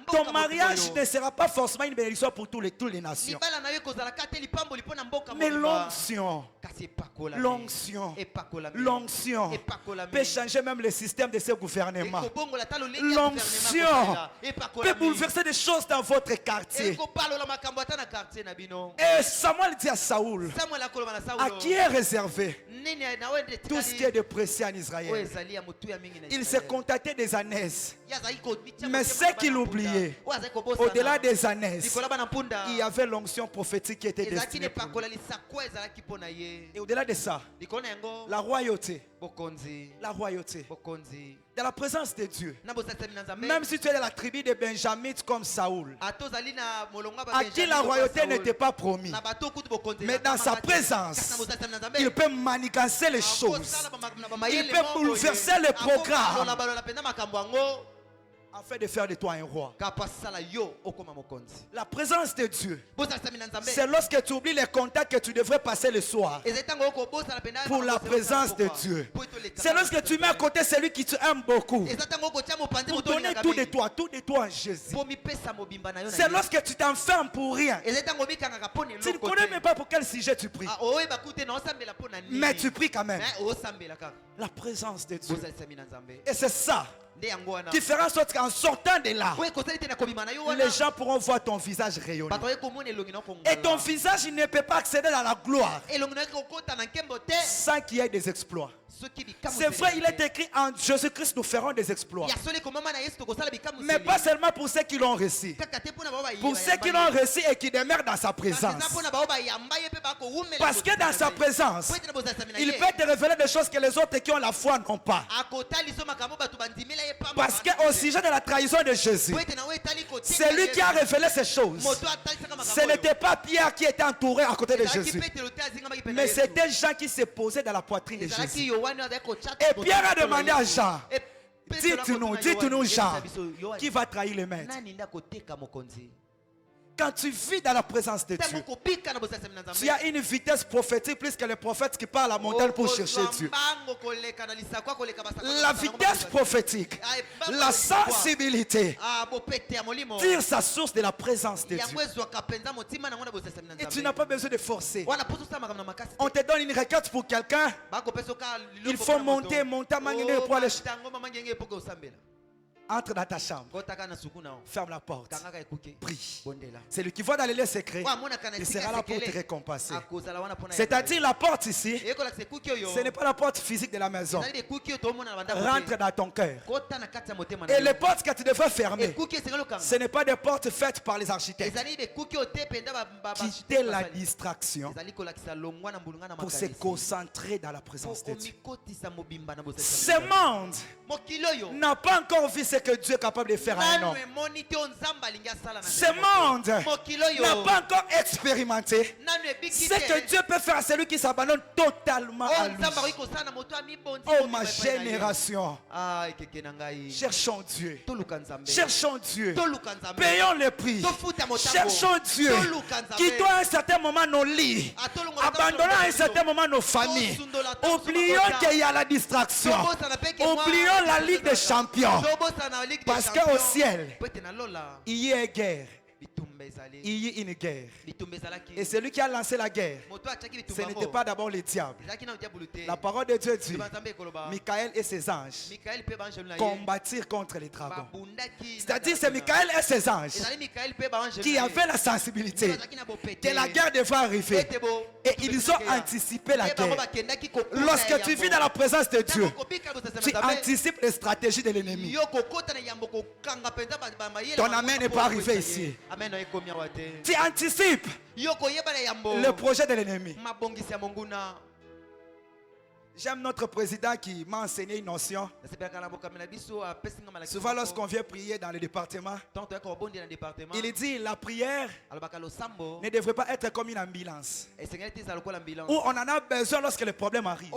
Ton mariage ne sera pas forcément une bénédiction pour toutes les nations. Mais l'onction peut changer même le système de ce gouvernement. L'onction peut bouleverser des choses dans votre quartier. Et Samuel dit à Saoul, à qui est réservé tout ce qui est de précieux en Israël? Il s'est contacté des ânesse. Mais ce qu'il oubliait, au-delà des ânesse, il y avait l'onction prophétique qui était destinée pour lui. Et au-delà de ça, la royauté. Dans la présence de Dieu, même si tu es de la tribu de Benjamin comme Saoul, à qui la royauté n'était pas promise, mais dans sa présence, il peut manigancer les choses, il peut bouleverser les programmes afin de faire de toi un roi. La présence de Dieu, c'est lorsque tu oublies les contacts que tu devrais passer le soir pour la présence de Dieu. C'est lorsque tu mets à côté celui qui tu aimes beaucoup pour donner tout de toi en Jésus. C'est lorsque tu t'enfermes pour rien. Tu ne connais même pas pour quel sujet tu pries, mais tu pries quand même. La présence de Dieu. Et c'est ça qui fera en sorte qu'en sortant de là, les gens pourront voir ton visage rayonner. Et ton visage, il ne peut pas accéder à la gloire sans qu'il y ait des exploits. C'est vrai, il est écrit en Jésus-Christ, nous ferons des exploits. Mais pas seulement pour ceux qui l'ont reçu. Pour ceux qui l'ont reçu et qui demeurent dans sa présence. Parce que dans sa présence, il peut te révéler des choses que les autres qui ont la foi n'ont pas. Parce qu'au sujet de la trahison de Jésus, c'est lui qui a révélé ces choses. Ce n'était pas Pierre qui était entouré à côté de Jésus, mais c'était Jean qui s'est posé dans la poitrine de Jésus. Et Pierre a demandé à Jean, dites-nous Jean, qui va trahir le maître? Quand tu vis dans la présence de Dieu, tu as une vitesse prophétique plus que les prophètes qui partent à la montagne pour chercher Dieu. La vitesse prophétique, la sensibilité, tire sa source de la présence de Dieu. Et tu n'as pas besoin de forcer. On te donne une requête pour quelqu'un. Il faut monter pour aller. Entre dans ta chambre. Ferme la porte. Prie. C'est lui qui va dans les lieux secrets. Il sera là pour te récompenser. C'est-à-dire la porte ici, ce n'est pas la porte physique de la maison. Rentre dans ton cœur. Et les portes que tu devrais fermer, ce n'est pas des portes faites par les architectes. Quitter la distraction pour se concentrer dans la présence de Dieu. Ce monde n'a pas encore vu ce que Dieu est capable de faire à un homme. Ce monde n'a pas encore expérimenté ce que Dieu peut faire à celui qui s'abandonne totalement à lui. Oh ma génération, cherchons Dieu. Cherchons Dieu. Payons le prix. Cherchons Dieu qui doit à un certain moment nos lits, abandonnant à un certain moment nos familles. Oublions qu'il y a la distraction. Oublions la Ligue des Champions. Parce qu'au ciel, il y a guerre. Il y a une guerre. Et celui qui a lancé la guerre, ce n'était pas d'abord le diable. La parole de Dieu dit, Michael et ses anges combattirent contre les dragons. C'est-à-dire c'est Michael et ses anges qui avaient la sensibilité que la guerre devait arriver. Et ils ont anticipé la guerre. Lorsque tu vis dans la présence de Dieu, tu anticipes les stratégies de l'ennemi. Ton amen n'est pas arrivé ici. Tu anticipes le projet de l'ennemi. J'aime notre président qui m'a enseigné une notion. Souvent lorsqu'on vient prier dans le département, il dit la prière ne devrait pas être comme une ambulance où on en a besoin lorsque le problème arrive.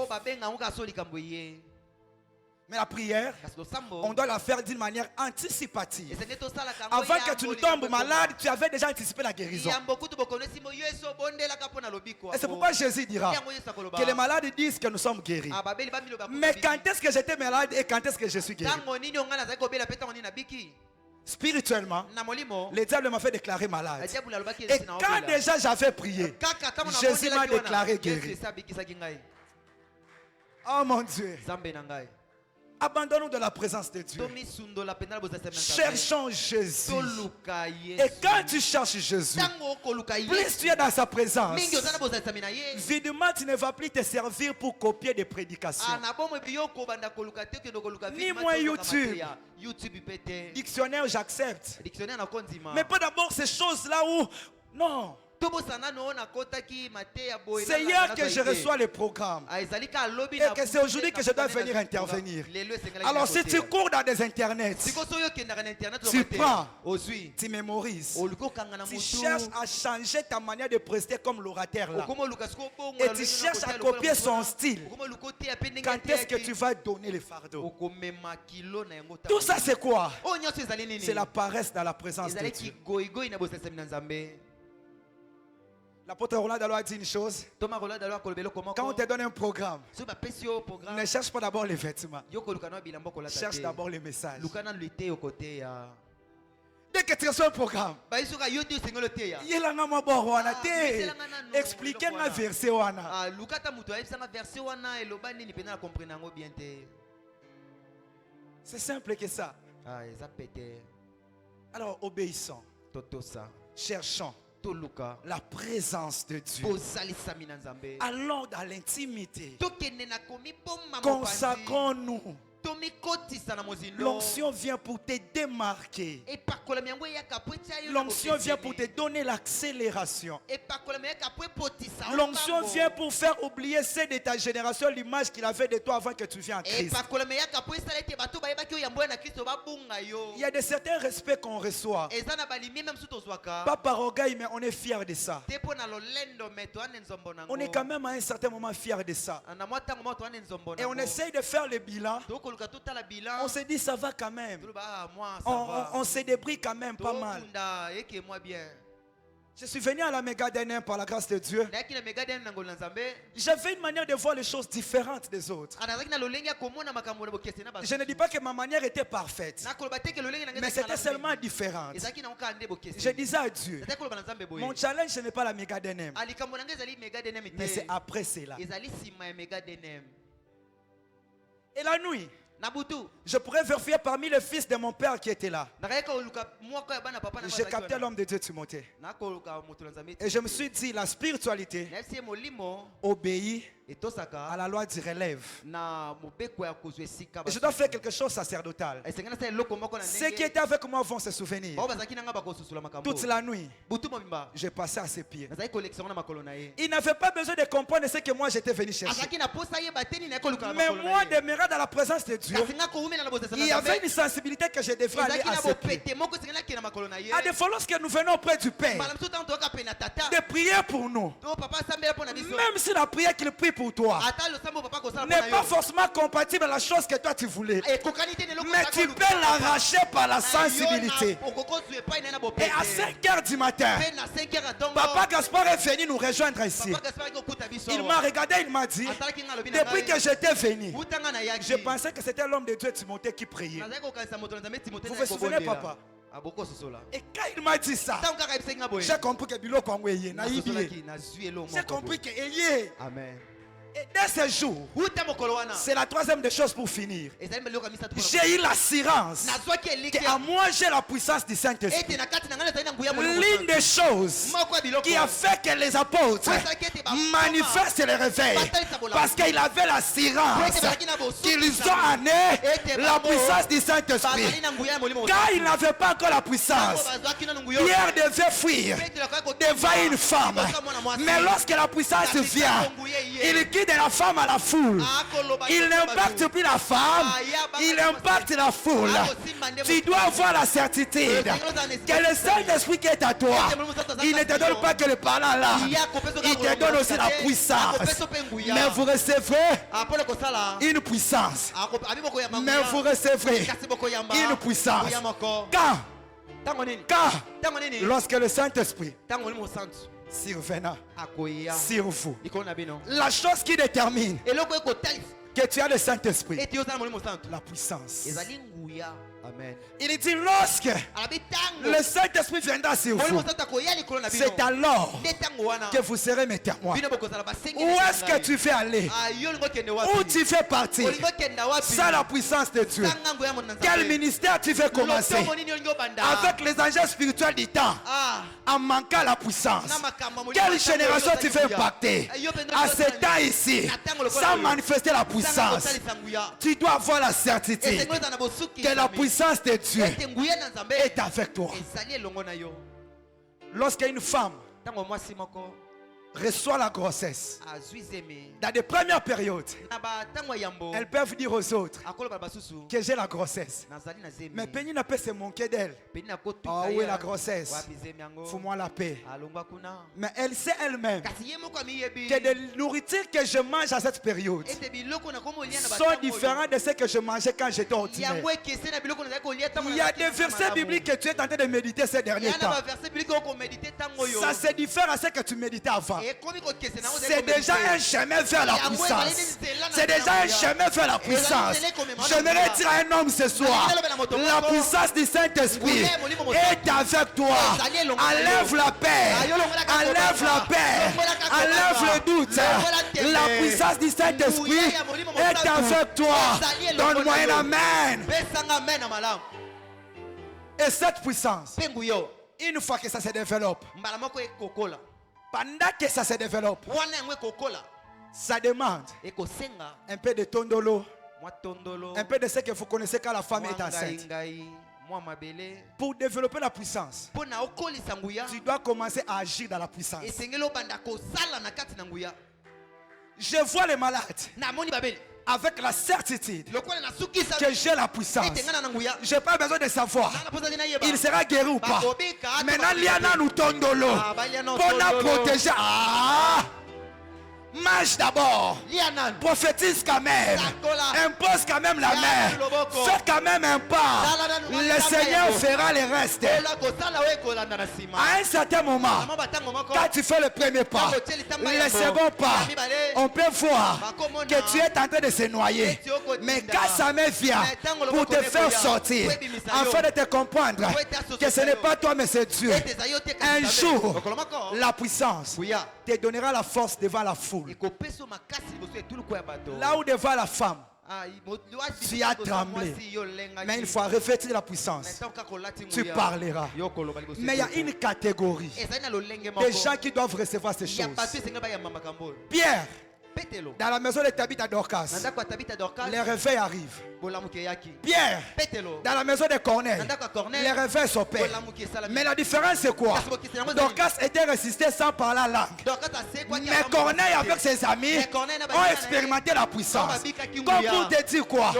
Mais la prière, on doit la faire d'une manière anticipative. Avant que tu ne tombes malade, tu avais déjà anticipé la guérison. Et c'est pourquoi Jésus dira que les malades disent que nous sommes guéris. Mais quand est-ce que j'étais malade et quand est-ce que je suis guéri? Spirituellement, le diable m'a fait déclarer malade. Et quand déjà j'avais prié, Jésus m'a déclaré guéri. Oh mon Dieu. Abandonnons de la présence de Dieu. Cherchons Jésus. Et quand tu cherches Jésus, plus tu es dans sa présence, évidemment tu ne vas plus te servir pour copier des prédications. Ni moi YouTube. Dictionnaire j'accepte. Mais pas d'abord ces choses-là où... Non. C'est hier que je reçois le programme. Et que c'est aujourd'hui que je dois venir intervenir. Alors si tu cours dans des internets, tu prends, tu mémorises, tu cherches à changer ta manière de prester comme l'orateur là. Et tu cherches à copier son style. Quand est-ce que tu vas donner le fardeau? Tout ça c'est quoi? C'est la paresse dans la présence de Dieu. L'apôtre Roland Dalo a dit une chose. Quand on te donne un programme, ne cherche pas d'abord les vêtements. Cherche d'abord les messages. Dès que tu reçois un programme, expliquez un verset. C'est simple que ça. Alors obéissons. Cherchons la présence de Dieu. Allons dans l'intimité. Consacrons-nous. L'onction vient pour te démarquer. L'onction vient pour te donner l'accélération. L'onction vient pour faire oublier ceux de ta génération l'image qu'il avait de toi avant que tu viennes en Christ. Il y a de certains respects qu'on reçoit. Pas par orgueil, mais on est fier de ça. On est quand même à un certain moment fier de ça. Et on essaye de faire le bilan. On se dit ça va quand même. On se débrouille quand même pas mal. Je suis venu à la méga DNM par la grâce de Dieu. J'avais une manière de voir les choses différentes des autres. Je ne dis pas que ma manière était parfaite, mais c'était seulement différente. Je disais à Dieu, mon challenge ce n'est pas la méga DNM, mais c'est après cela. Et la nuit, je pourrais vérifier parmi les fils de mon père qui étaient là. J'ai capté l'homme de Dieu Timothée. Et je me suis dit, la spiritualité obéit à la loi du relève. Et je dois faire quelque chose sacerdotal. Ceux qui étaient avec moi vont se souvenir. Toute la nuit, j'ai passé à ses pieds. Il n'avait pas besoin de comprendre ce que moi j'étais venu chercher. Mais moi, demeurant dans la présence de Dieu, il y avait une sensibilité que je devrais aller à ses pieds. À des fois, lorsque nous venons auprès du Père, de prier pour nous, même si la prière qu'il prie pour toi n'est pas forcément compatible à la chose que toi tu voulais, mais tu peux l'arracher par la sensibilité. Et à 5h du matin, Papa Gaspard est venu nous rejoindre ici. Il m'a regardé, il m'a dit, depuis que j'étais venu, je pensais que c'était l'homme de Dieu Timothée qui priait. Vous vous souvenez, papa? Et quand il m'a dit ça, j'ai compris que Biloko Angweye, j'ai compris que Amen. Et dès ce jour, c'est la troisième des choses pour finir. J'ai eu l'assurance qu'à moi j'ai la puissance du Saint-Esprit. L'une des choses qui a fait que les apôtres manifestent le réveil, parce qu'il avait l'assurance qu'ils ont amené la puissance du Saint-Esprit. Quand il n'avait pas encore la puissance, Pierre devait fuir devant une femme. Mais lorsque la puissance vient, il quitte de la femme à la foule. Il n'impacte plus la femme, il impacte la foule. Tu dois avoir la certitude que le Saint-Esprit qui est à toi, il ne te donne pas que le parlant là, il te donne aussi la puissance. Mais vous recevrez une puissance. Mais vous recevrez une puissance. Quand lorsque le Saint-Esprit survenant sur vous, la chose qui détermine que tu as le Saint-Esprit, la puissance. Amen. Il dit lorsque le Saint-Esprit viendra sur vous, c'est alors que vous serez mes témoins. Où est-ce que tu fais aller? Où tu fais partir? Sans la puissance de Dieu. Quel ministère tu veux commencer? Avec les angels spirituels du temps, en manquant la puissance. Quelle génération tu veux impacter? À ce temps ici, sans manifester la puissance, tu dois avoir la certitude que la puissance de Dieu est avec toi. Lorsqu'une femme reçoit la grossesse, dans les premières périodes, elles peuvent dire aux autres que j'ai la grossesse. Mais Penny n'a pas se manquer d'elle. Oh, où est la grossesse? Fous-moi la paix. Mais elle sait elle-même que les nourritures que je mange à cette période sont différentes de ce que je mangeais quand j'étais ordinaire. Il y a des versets bibliques que tu es en train de méditer ces derniers temps. Ça se diffère à ce que tu méditais avant. C'est déjà un chemin vers la puissance. C'est déjà un chemin vers la puissance. J'aimerais dire à un homme ce soir, la puissance du Saint-Esprit est avec toi. Enlève la paix. Enlève la paix. Enlève le doute. La puissance du Saint-Esprit est avec toi. Donne-moi un amen. Et cette puissance, une fois que ça se développe, pendant que ça se développe, ça demande un peu de tondolo, un peu de ce que vous connaissez quand la femme est enceinte. Pour développer la puissance, tu dois commencer à agir dans la puissance. Je vois les malades avec la certitude que j'ai la puissance. Je n'ai pas besoin de savoir il sera guéri ou pas. Maintenant, il y a nous tondolo pour nous protéger. Mange d'abord. Prophétise quand même. Impose quand même la main. Fais quand même un pas. Le Seigneur fera le reste. À un certain moment, quand tu fais le premier pas, le second pas, on peut voir que tu es en train de se noyer. Mais quand sa main vient pour te faire sortir, afin de te comprendre que ce n'est pas toi mais c'est Dieu, un jour, la puissance te donnera la force devant la foule. Là où devant la femme, tu as tremblé. Mais une fois revêtu de la puissance, tu parleras. Mais il y a une catégorie de gens qui doivent recevoir ces choses. Pierre, dans la maison de Tabitha Dorcas, les réveils arrivent. Pierre, dans la maison de Corneille, les réveils s'opèrent. Mais la différence c'est quoi? Dorcas était résisté sans parler la langue. Mais Corneille avec ses amis ont expérimenté la puissance. Comme pour te dire quoi?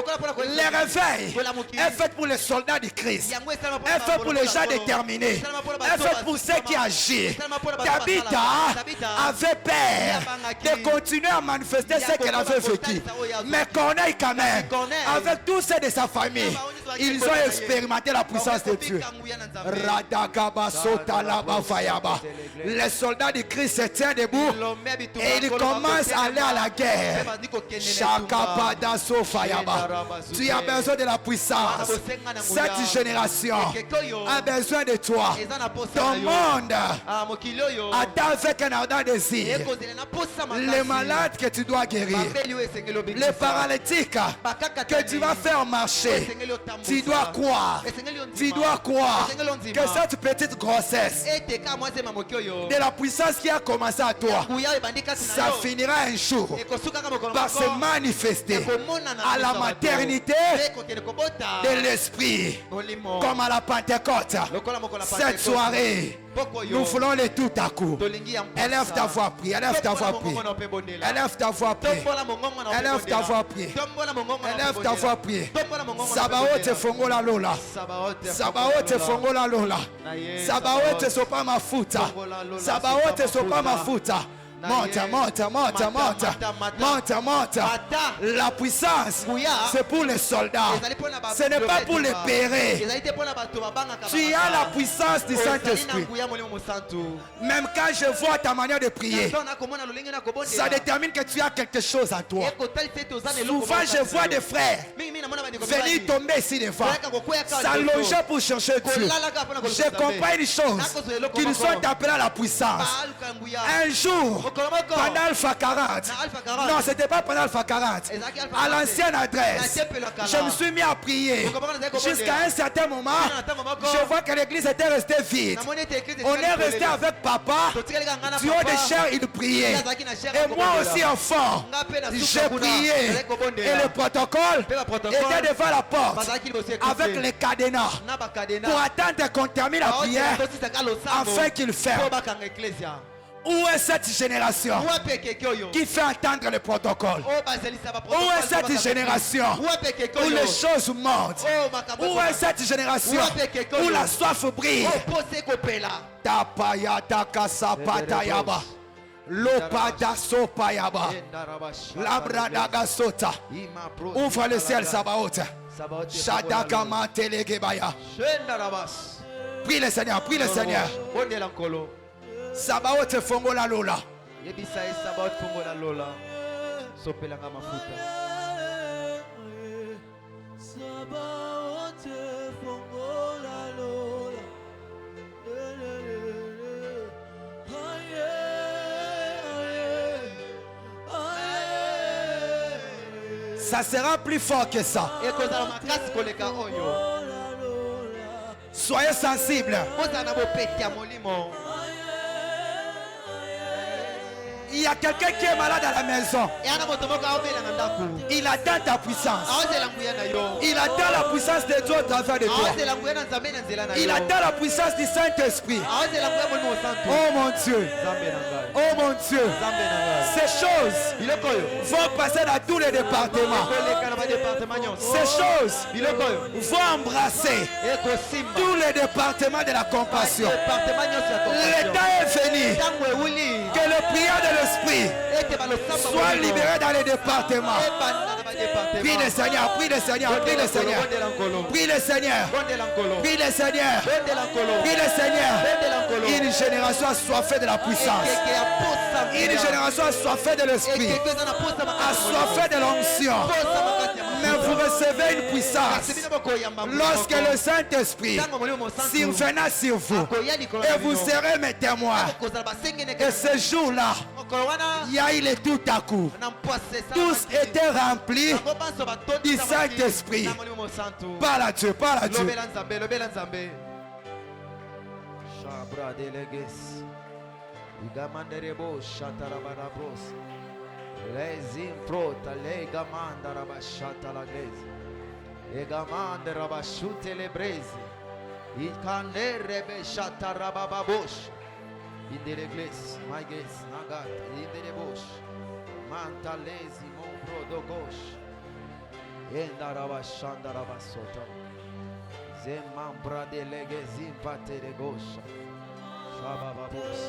Les réveils est fait pour les soldats du Christ. Est fait pour les gens déterminés. Est fait pour ceux qui agissent. Tabitha avait peur de continuer à manifester ce qu'elle avait vécu. Mais Corneille quand même, avec tous ceux de sa famille, ils ont expérimenté la puissance de Dieu. Les soldats du Christ se tiennent debout et ils commencent à aller à la guerre. Tu as besoin de la puissance. Cette génération a besoin de toi. Ton monde attend avec un ardent désir les malades que tu dois guérir, les paralytiques que tu vas faire marcher. Tu dois croire. Tu dois croire que cette petite grossesse de la puissance qui a commencé à toi, ça finira un jour par se manifester à la maternité de l'esprit, comme à la Pentecôte. Cette soirée, nous voulons le tout à coup. Élève ta voix, prie. Élève ta voix, prie. Élève ta voix, prie. Élève ta voix, prie. Élève ta voix, prie. Sabaoth fongola lola. Sabaoth fongola lola. Sabaoth sopa mafuta. Sabaoth sopa mafuta. Monte, monte, monte, monte, monte, monte. La puissance, c'est pour les soldats. Ce n'est pas pour les pérés. Tu as la puissance du Saint-Esprit. Même quand je vois ta manière de prier, ça détermine que tu as quelque chose en toi. Souvent, je vois des frères venir tomber ici devant, s'allonger pour chercher Dieu. Je comprends une chose, qu'ils sont appelés à la puissance. Un jour, pendant Alpha 40, non, c'était pas pendant Alpha 40, à l'ancienne adresse, je me suis mis à prier jusqu'à un certain moment. Je vois que l'église était restée vide. On est resté avec papa, du haut des chairs, il priait. Et moi aussi, enfant, j'ai prié. Et le protocole était devant la porte avec les cadenas pour attendre qu'on termine la prière afin qu'il ferme. Où est cette génération qui fait entendre le protocole? Où est cette génération où les choses montent? Où est cette génération où la soif brille? Tapaya takasapatayaba. Lopada sopayaba. Labradaga sota. Ouvre le ciel, Sabaoth. Shadakama telegebaya. Prie le Seigneur, prie le Seigneur. Sabaoth fongola lola. Yebisa Sabaoth fongola lola. Sopelanga mafuta. Sabaoth fongola lola. Ça sera plus fort que ça. Soyez sensibles. Il y a quelqu'un qui est malade à la maison. Il attend ta puissance. Il attend la puissance de Dieu au travers de toi. Il attend la puissance du Saint-Esprit. Oh mon Dieu. Oh mon Dieu, ces choses vont passer dans tous les départements. Ces choses vont embrasser tous les départements de la compassion. L'état est venu que le prière de l'esprit soit libéré dans les départements. Prie le Seigneur, prie le Seigneur, prie le Seigneur. Prie le Seigneur. Prie le Seigneur. Prie le Seigneur. Une génération assoiffée de la puissance. Une génération assoiffée de l'esprit. Assoiffée de l'onction. Mais vous recevez une puissance lorsque le Saint-Esprit surviendra sur vous. Et vous serez mes témoins. Et ce jour-là, il y a eu le tout à coup. Tous étaient remplis du Saint-Esprit. Parle à Dieu, parle à Dieu. Les improta, les gamanda rabashata la glaise. Les gamanda rabashute le braise. Il cande rebeshata rabababosh. In the glace, my guess, nagat, in the bush. Manta lazy, mon brodo gosh. Enda rabashanda rabasota. Zemambra de legezim pate de gosha. Shabababos.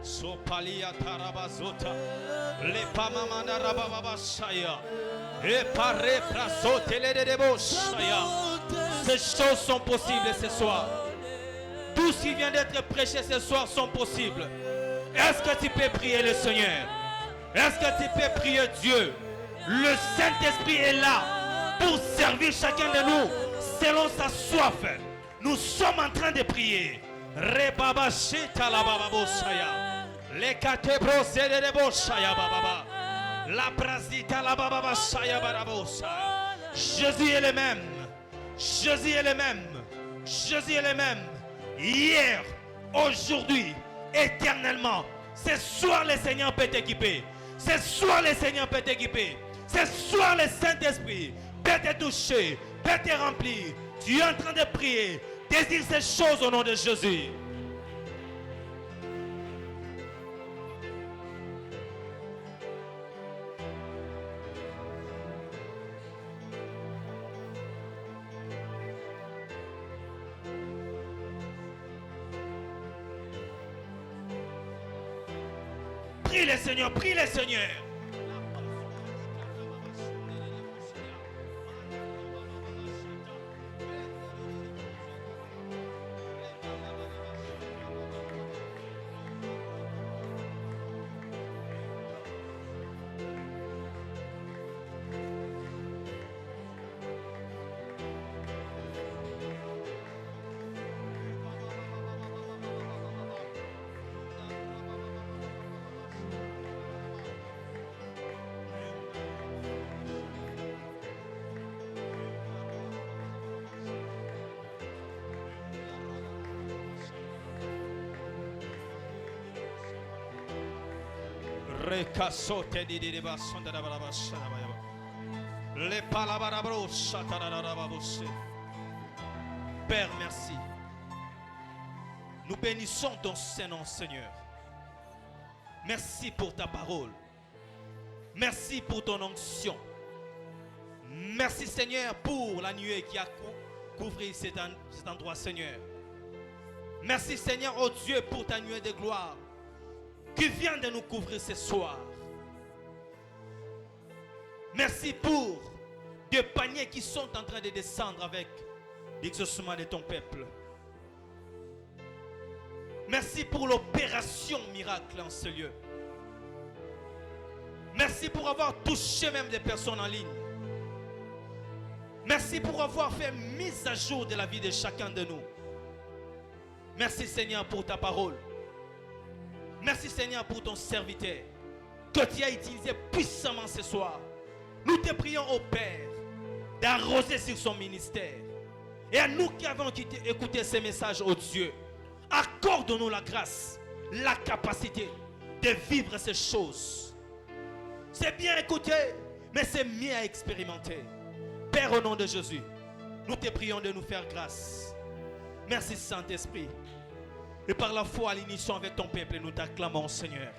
Sopalia tarabazota, le pamamanda rabababashaya, et pare prasote le deboshaya. Ces choses sont possibles ce soir. Tout ce qui vient d'être prêché ce soir sont possibles. Est-ce que tu peux prier le Seigneur? Est-ce que tu peux prier Dieu? Le Saint-Esprit est là pour servir chacun de nous selon sa soif. Nous sommes en train de prier. Rebabashita la bababoshaya. Les catebros et les boshaya bababa. La brasita la bababashaya barabosa. Jésus est le même. Jésus est le même. Jésus est le même. Hier, aujourd'hui, éternellement. Ce soir, le Seigneur peut t'équiper. Ce soir, le Seigneur peut t'équiper. Ce soir, le Saint-Esprit peut te toucher, peut te remplir. Tu es en train de prier. Désire ces choses au nom de Jésus. Prie le Seigneur, prie le Seigneur. Père, merci. Nous bénissons ton Saint-Nom, Seigneur. Merci pour ta parole. Merci pour ton onction. Merci, Seigneur, pour la nuée qui a couvert cet endroit, Seigneur. Merci, Seigneur, oh Dieu, pour ta nuée de gloire qui vient de nous couvrir ce soir. Merci pour des paniers qui sont en train de descendre avec l'exaucement de ton peuple. Merci pour l'opération miracle en ce lieu. Merci pour avoir touché même des personnes en ligne. Merci pour avoir fait mise à jour de la vie de chacun de nous. Merci, Seigneur, pour ta parole. Merci, Seigneur, pour ton serviteur que tu as utilisé puissamment ce soir. Nous te prions au Père d'arroser sur son ministère. Et à nous qui avons écouté ces messages, au Dieu, accorde-nous la grâce, la capacité de vivre ces choses. C'est bien écouter, mais c'est mieux à expérimenter. Père, au nom de Jésus, nous te prions de nous faire grâce. Merci, Saint-Esprit. Et par la foi, l'unisson avec ton peuple, nous t'acclamons, Seigneur.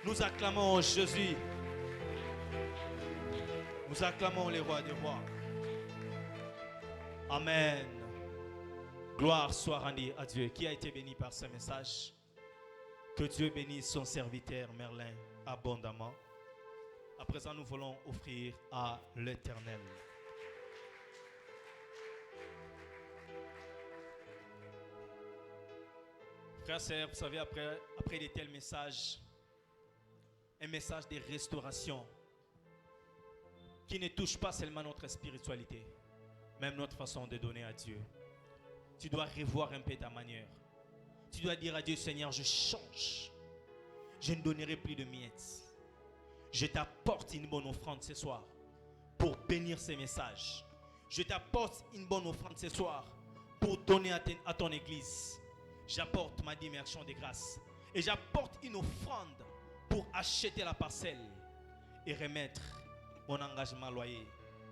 Nous acclamons Jésus. Nous acclamons les rois des rois. Amen. Gloire soit rendue à Dieu qui a été béni par ce message. Que Dieu bénisse son serviteur Merlin abondamment. À présent, nous voulons offrir à l'Éternel. Frères et sœurs, vous savez, après de tels messages, un message de restauration qui ne touche pas seulement notre spiritualité, même notre façon de donner à Dieu. Tu dois revoir un peu ta manière. Tu dois dire à Dieu, Seigneur, je change. Je ne donnerai plus de miettes. Je t'apporte une bonne offrande ce soir pour bénir ces messages. Je t'apporte une bonne offrande ce soir pour donner à ton église. J'apporte ma dîme et action de grâce. Et j'apporte une offrande pour acheter la parcelle et remettre mon engagement loyer.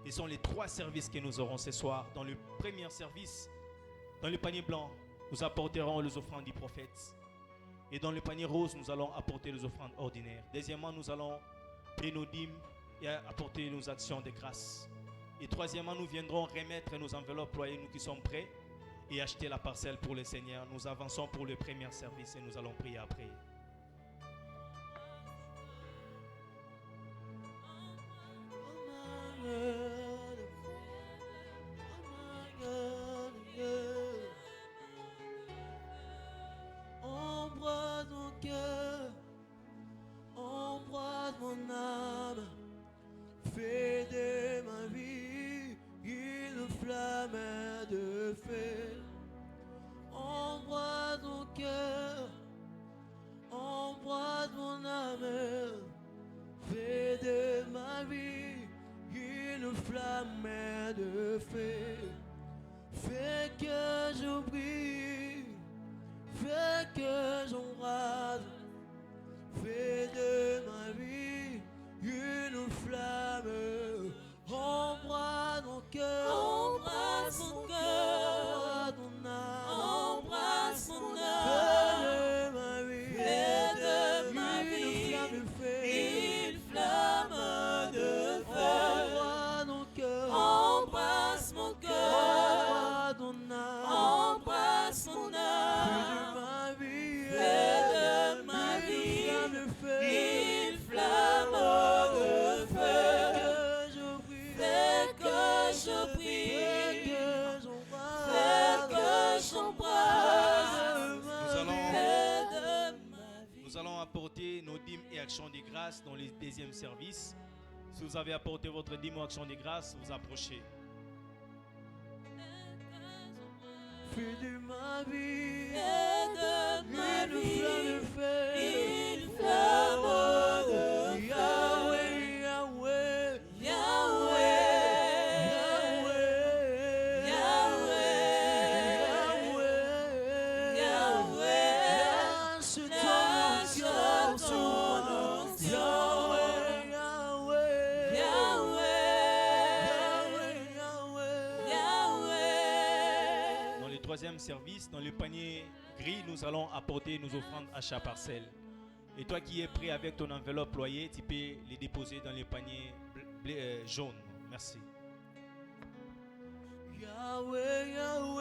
Ce sont les 3 services que nous aurons ce soir. Dans le premier service, dans le panier blanc, nous apporterons les offrandes du prophète. Et dans le panier rose, nous allons apporter les offrandes ordinaires. Deuxièmement, nous allons payer nos dîmes et apporter nos actions de grâce. Et troisièmement, nous viendrons remettre nos enveloppes loyers, nous qui sommes prêts, et acheter la parcelle pour le Seigneur. Nous avançons pour le premier service et nous allons prier après. Embrase mon cœur, embrase mon âme, fais de ma vie une flamme de feu. Embrase mon cœur, embrase mon âme, fais de ma vie une flamme de feu. Fais que j'oublie, fais que j'embrase, fais de ma vie une flamme. Embrase mon cœur, embrase mon cœur, embrase mon âme, fais de ma vie une flamme de feu. Embrase mon cœur, embrase mon cœur, embrase mon âme, fais de ma vie une flamme de feu. Fais que je prie, fais que j'embrasse. Nous allons apporter nos dîmes et actions de grâce dans le deuxième service. Si vous avez apporté votre dîme ou action de grâce, vous approchez. Fais de ma vie, une flamme de Yahweh, Yahweh, Yahweh. Troisième service, dans le panier gris, nous allons apporter nos offrandes à chaque parcelle. Et toi qui es prêt avec ton enveloppe loyer, tu peux les déposer dans le panier jaune. Merci. Yahweh, Yahweh.